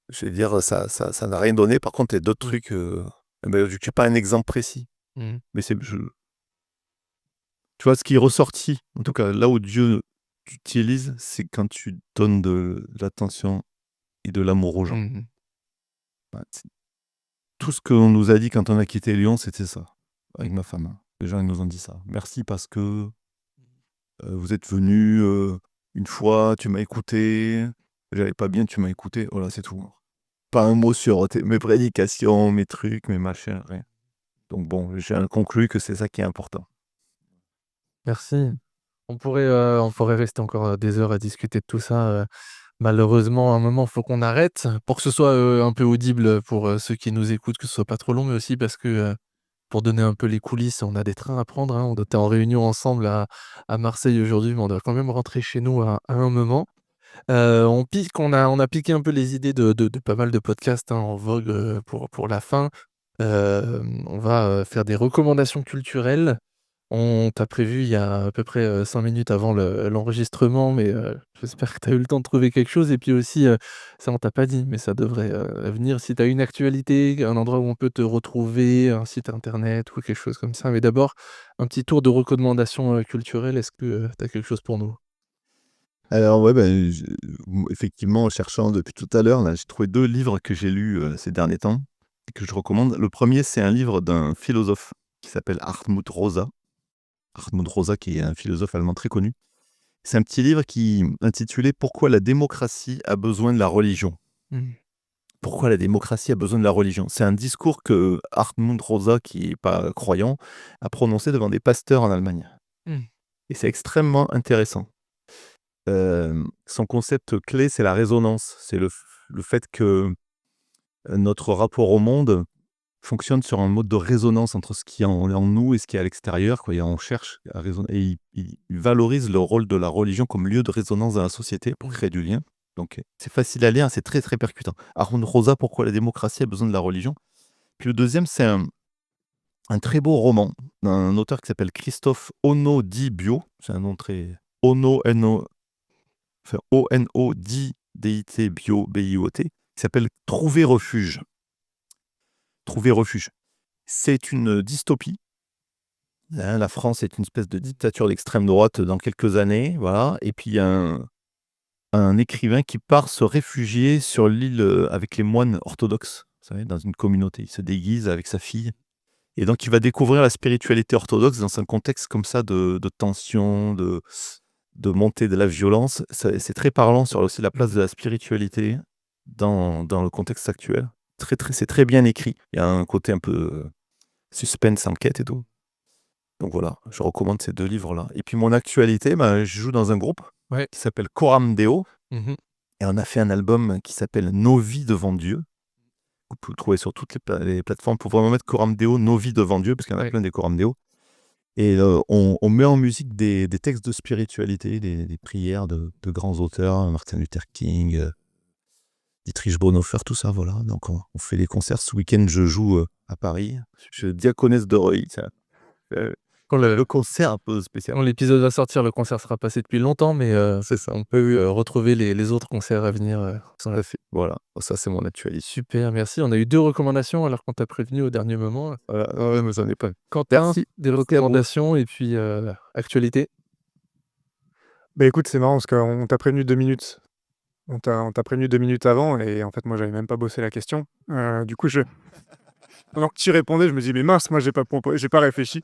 je vais dire, ça n'a rien donné. Par contre, il y a d'autres Mmh. trucs, vu que j'ai pas un exemple précis, Mmh. mais Tu vois, ce qui est ressorti, en tout cas, là où Dieu t'utilise, c'est quand tu donnes de l'attention et de l'amour aux gens. Mmh. Ouais, tout ce qu'on nous a dit quand on a quitté Lyon, c'était ça, avec ma femme, hein. Les gens, ils nous ont dit ça. «Merci parce que, vous êtes venus, une fois, tu m'as écouté, j'allais pas bien, tu m'as écouté». Voilà, c'est tout. Pas un mot sur mes prédications, mes trucs, mes machins, rien. Donc bon, j'ai conclu que c'est ça qui est important. Merci. On pourrait rester encore, des heures à discuter de tout ça, malheureusement, à un moment, il faut qu'on arrête pour que ce soit, un peu audible, pour, ceux qui nous écoutent, que ce soit pas trop long, mais aussi parce que, pour donner un peu les coulisses, on a des trains à prendre, hein. On était en réunion ensemble à Marseille aujourd'hui, mais on doit quand même rentrer chez nous à un moment. On a piqué un peu les idées de pas mal de podcasts, hein, en vogue, pour la fin. On va, faire des recommandations culturelles. On t'a prévu il y a à peu près, 5 minutes avant l'enregistrement, mais j'espère que tu as eu le temps de trouver quelque chose et puis aussi, ça on t'a pas dit, mais ça devrait, venir, si tu as une actualité, un endroit où on peut te retrouver, un site internet ou quelque chose comme ça. Mais d'abord, un petit tour de recommandations, culturelles. Est-ce que, tu as quelque chose pour nous? Alors ouais, ben, effectivement, en cherchant depuis tout à l'heure, là, j'ai trouvé 2 livres que j'ai lus, ces derniers temps et que je recommande. Le premier, c'est un livre d'un philosophe qui s'appelle Hartmut Rosa. Hartmut Rosa qui est un philosophe allemand très connu. C'est un petit livre qui intitulé «Pourquoi la démocratie a besoin de la religion». Mmh. Pourquoi la démocratie a besoin de la religion? C'est un discours que Hartmut Rosa, qui est pas croyant, a prononcé devant des pasteurs en Allemagne Mmh. et c'est extrêmement intéressant. Son concept clé, c'est la résonance. C'est le fait que, notre rapport au monde fonctionne sur un mode de résonance entre ce qui est en nous et ce qui est à l'extérieur, quoi, et on cherche à raisonner et il valorise le rôle de la religion comme lieu de résonance dans la société pour Mmh. créer du lien. Donc c'est facile à lire, c'est très, très percutant. Harun Rosa, «Pourquoi la démocratie a besoin de la religion». Puis le deuxième, c'est un très beau roman d'un auteur qui s'appelle Christophe Onodibio. C'est un nom très Ono, enfin Onodit Bio, Biot, qui s'appelle «Trouver refuge». Trouver refuge. C'est une dystopie. Hein, la France est une espèce de dictature d'extrême droite dans quelques années, voilà. Et puis il y a un écrivain qui part se réfugier sur l'île, avec les moines orthodoxes, vous savez, dans une communauté. Il se déguise avec sa fille et donc il va découvrir la spiritualité orthodoxe dans un contexte comme ça de tension, de montée de la violence. C'est très parlant sur aussi la place de la spiritualité dans le contexte actuel. C'est très bien écrit. Il y a un côté un peu, suspense, enquête et tout. Donc voilà, je recommande ces 2 livres-là. Et puis mon actualité, bah, je joue dans un groupe Ouais. qui s'appelle Coram Deo Mmh. et on a fait un album qui s'appelle Nos vies devant Dieu. Vous pouvez le trouver sur toutes les plateformes pour vraiment mettre Coram Deo, Nos vies devant Dieu, parce qu'il y en a Ouais. plein des Coram Deo. Et on met en musique des textes de spiritualité, des prières de grands auteurs, Martin Luther King, Dietrich Bonhoeffer, tout ça, voilà. Donc on fait des concerts. Ce week-end, je joue, à Paris. Je suis diaconesse de Reuil, ça, Quand le le concert un peu spécial. Quand l'épisode va sortir, le concert sera passé depuis longtemps, mais C'est ça. on peut, retrouver les autres concerts à venir, sur la fi Voilà, ça c'est mon actualité. super, merci. On a eu 2 recommandations alors qu'on t'a prévenu au dernier moment. Voilà, ouais, mais j'en ai pas. Quentin, Merci. des Merci à vous. recommandations et puis, actualité? Bah, écoute, c'est marrant parce qu'on t'a prévenu 2 minutes. On t'a prévenu 2 minutes avant et en fait, moi, j'avais même pas bossé la question. Du coup, pendant que tu répondais, je me dis: «Mais mince, moi, j'ai pas réfléchi».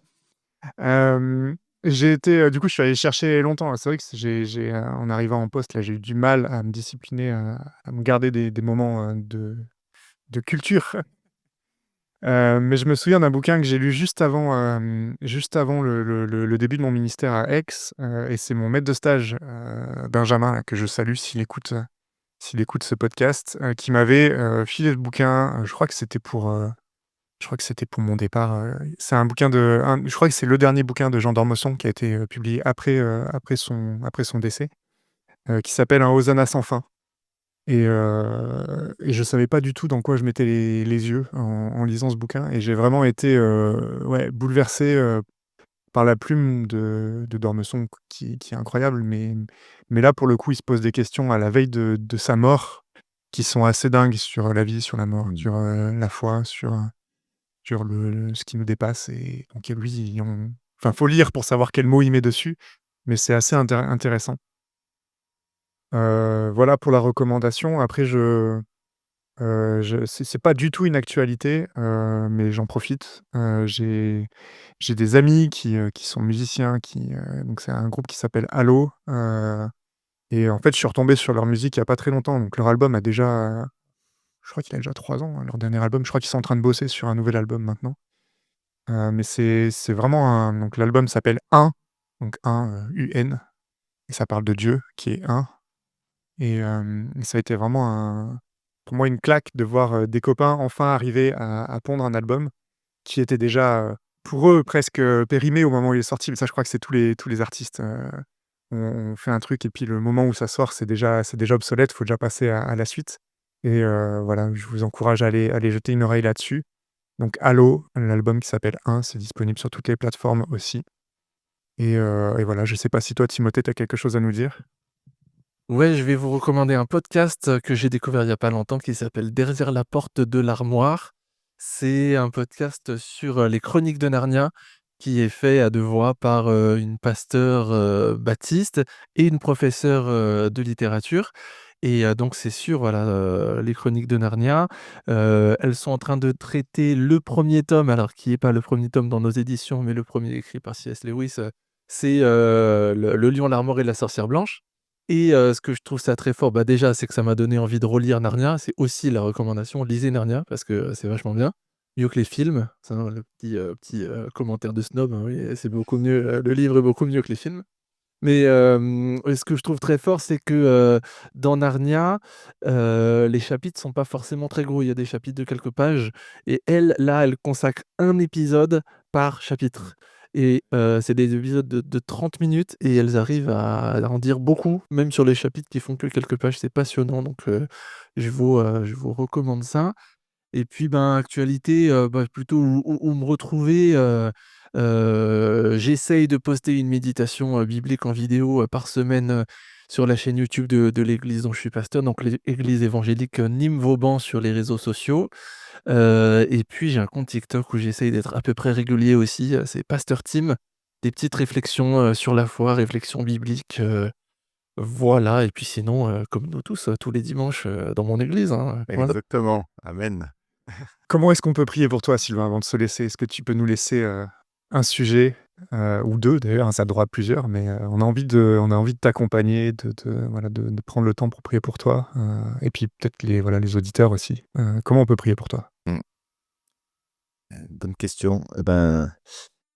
J'ai été, du coup, je suis allé chercher longtemps. C'est vrai que en arrivant en poste, là, j'ai eu du mal à me discipliner, à me garder des moments, de culture. Mais je me souviens d'un bouquin que j'ai lu juste avant le début de mon ministère à Aix, et c'est mon maître de stage, Benjamin, là, que je salue s'il écoute ce podcast, qui m'avait, filé le bouquin, je crois que c'était pour mon départ, c'est un bouquin je crois que c'est le dernier bouquin de Jean d'Ormesson qui a été, publié après son décès, qui s'appelle «Un Hosanna sans fin». Et je savais pas du tout dans quoi je mettais les yeux en lisant ce bouquin et j'ai vraiment été, ouais, bouleversé, par la plume de d'Ormesson qui est incroyable, mais là, pour le coup, il se pose des questions à la veille de sa mort qui sont assez dingues sur la vie, sur la mort, Mmh. sur, la foi, sur ce qui nous dépasse et donc lui, Enfin, faut lire pour savoir quel mot il met dessus, mais c'est assez intéressant. Voilà pour la recommandation. Après c'est pas du tout une actualité, mais j'en profite. J'ai des amis qui sont musiciens, donc c'est un groupe qui s'appelle Halo, et en fait, je suis retombé sur leur musique il y a pas très longtemps. Donc leur album a déjà, je crois qu'il a déjà 3 ans, hein, leur dernier album. Je crois qu'ils sont en train de bosser sur un nouvel album maintenant. Mais c'est vraiment donc l'album s'appelle Un, donc Un, UN, et ça parle de Dieu qui est un. Et ça a été vraiment pour moi une claque de voir, des copains enfin arriver à pondre un album qui était déjà, pour eux presque, périmé au moment où il est sorti. Mais ça, je crois que c'est tous les artistes, ont fait un truc et puis le moment où ça sort, c'est déjà obsolète, il faut déjà passer à la suite. Et voilà, je vous encourage à aller jeter une oreille là-dessus. Donc Halo, l'album qui s'appelle Un, c'est disponible sur toutes les plateformes aussi. Et voilà, je sais pas si toi, Timothée, tu as quelque chose à nous dire? Ouais, je vais vous recommander un podcast, que j'ai découvert il y a pas longtemps qui s'appelle «Derrière la porte de l'armoire». C'est un podcast sur, les chroniques de Narnia qui est fait à 2 voix par, une pasteure, baptiste et une professeure, de littérature et donc c'est sur, voilà, les chroniques de Narnia. Elles sont en train de traiter le premier tome, alors qui est pas le premier tome dans nos éditions, mais le premier écrit par C.S. Lewis, c'est, Le Lion, l'Armor et la Sorcière Blanche. Et ce que je trouve ça très fort, bah, déjà, c'est que ça m'a donné envie de relire Narnia. C'est aussi la recommandation, lisez Narnia parce que, c'est vachement bien. Mieux que les films. Ça, le petit commentaire de snob, hein, oui, c'est beaucoup mieux, le livre est beaucoup mieux que les films. Mais, et ce que je trouve très fort, c'est que, dans Narnia, les chapitres sont pas forcément très gros. Il y a des chapitres de quelques pages et elle, là, elle consacre un épisode par chapitre et c'est des épisodes de 30 minutes et elles arrivent à en dire beaucoup, même sur les chapitres qui font que quelques pages. C'est passionnant donc, je vous recommande ça. Et puis, ben, actualité, bah, plutôt où me retrouver, j'essaye de poster une méditation, biblique en vidéo, par semaine, sur la chaîne YouTube de l'église dont je suis pasteur, donc l'église évangélique, Nîmes-Vauban sur les réseaux sociaux. Et puis j'ai un compte TikTok où j'essaye d'être à peu près régulier aussi, c'est Pasteur Tim. Des petites réflexions, sur la foi, réflexions bibliques, voilà et puis sinon, comme nous tous, tous les dimanches, dans mon église, hein, voilà. Exactement. Amen. Comment est-ce qu'on peut prier pour toi, Sylvain, avant de se laisser? Est-ce que tu peux nous laisser, un sujet, ou 2 d'ailleurs, hein, ça a droit à plusieurs, mais, on a envie de t'accompagner, voilà, de prendre le temps pour prier pour toi, et puis peut-être les auditeurs aussi. Comment on peut prier pour toi? Mmh. Bonne question. Eh ben,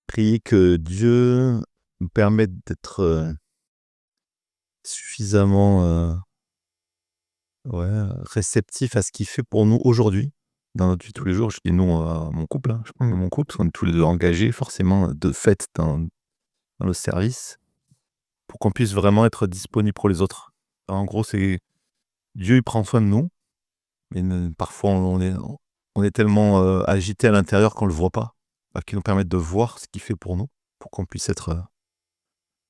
prier que Dieu nous permette d'être, suffisamment, ouais, réceptifs à ce qu'il fait pour nous aujourd'hui, dans notre vie de tous les jours. Je dis nous, mon couple, hein, je parle de Mmh. mon couple, parce qu'on est tous les 2 engagés forcément, de fait dans le service, pour qu'on puisse vraiment être disponible pour les autres. En gros, c'est Dieu, il prend soin de nous, mais parfois on est tellement, agité à l'intérieur qu'on le voit pas, qu'il nous permette de voir ce qu'il fait pour nous, pour qu'on puisse être,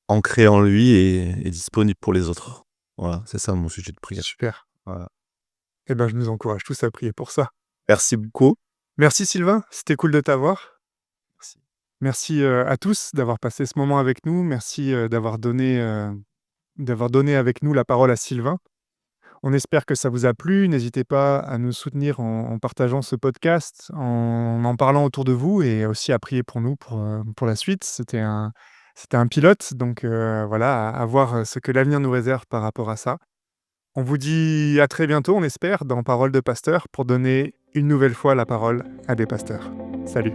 ancré en lui et disponible pour les autres. Voilà, c'est ça mon sujet de prière. Super. Voilà. Eh ben, je nous encourage tous à prier pour ça. Merci beaucoup. Merci Sylvain, c'était cool de t'avoir. Merci. Merci, à tous d'avoir passé ce moment avec nous. Merci, d'avoir donné avec nous la parole à Sylvain. On espère que ça vous a plu. N'hésitez pas à nous soutenir en partageant ce podcast, en parlant autour de vous et aussi à prier pour nous pour la suite. C'était un pilote, donc voilà, à voir, ce que l'avenir nous réserve par rapport à ça. On vous dit à très bientôt, on espère, dans Paroles de Pasteur, pour donner une nouvelle fois la parole à des pasteurs. Salut.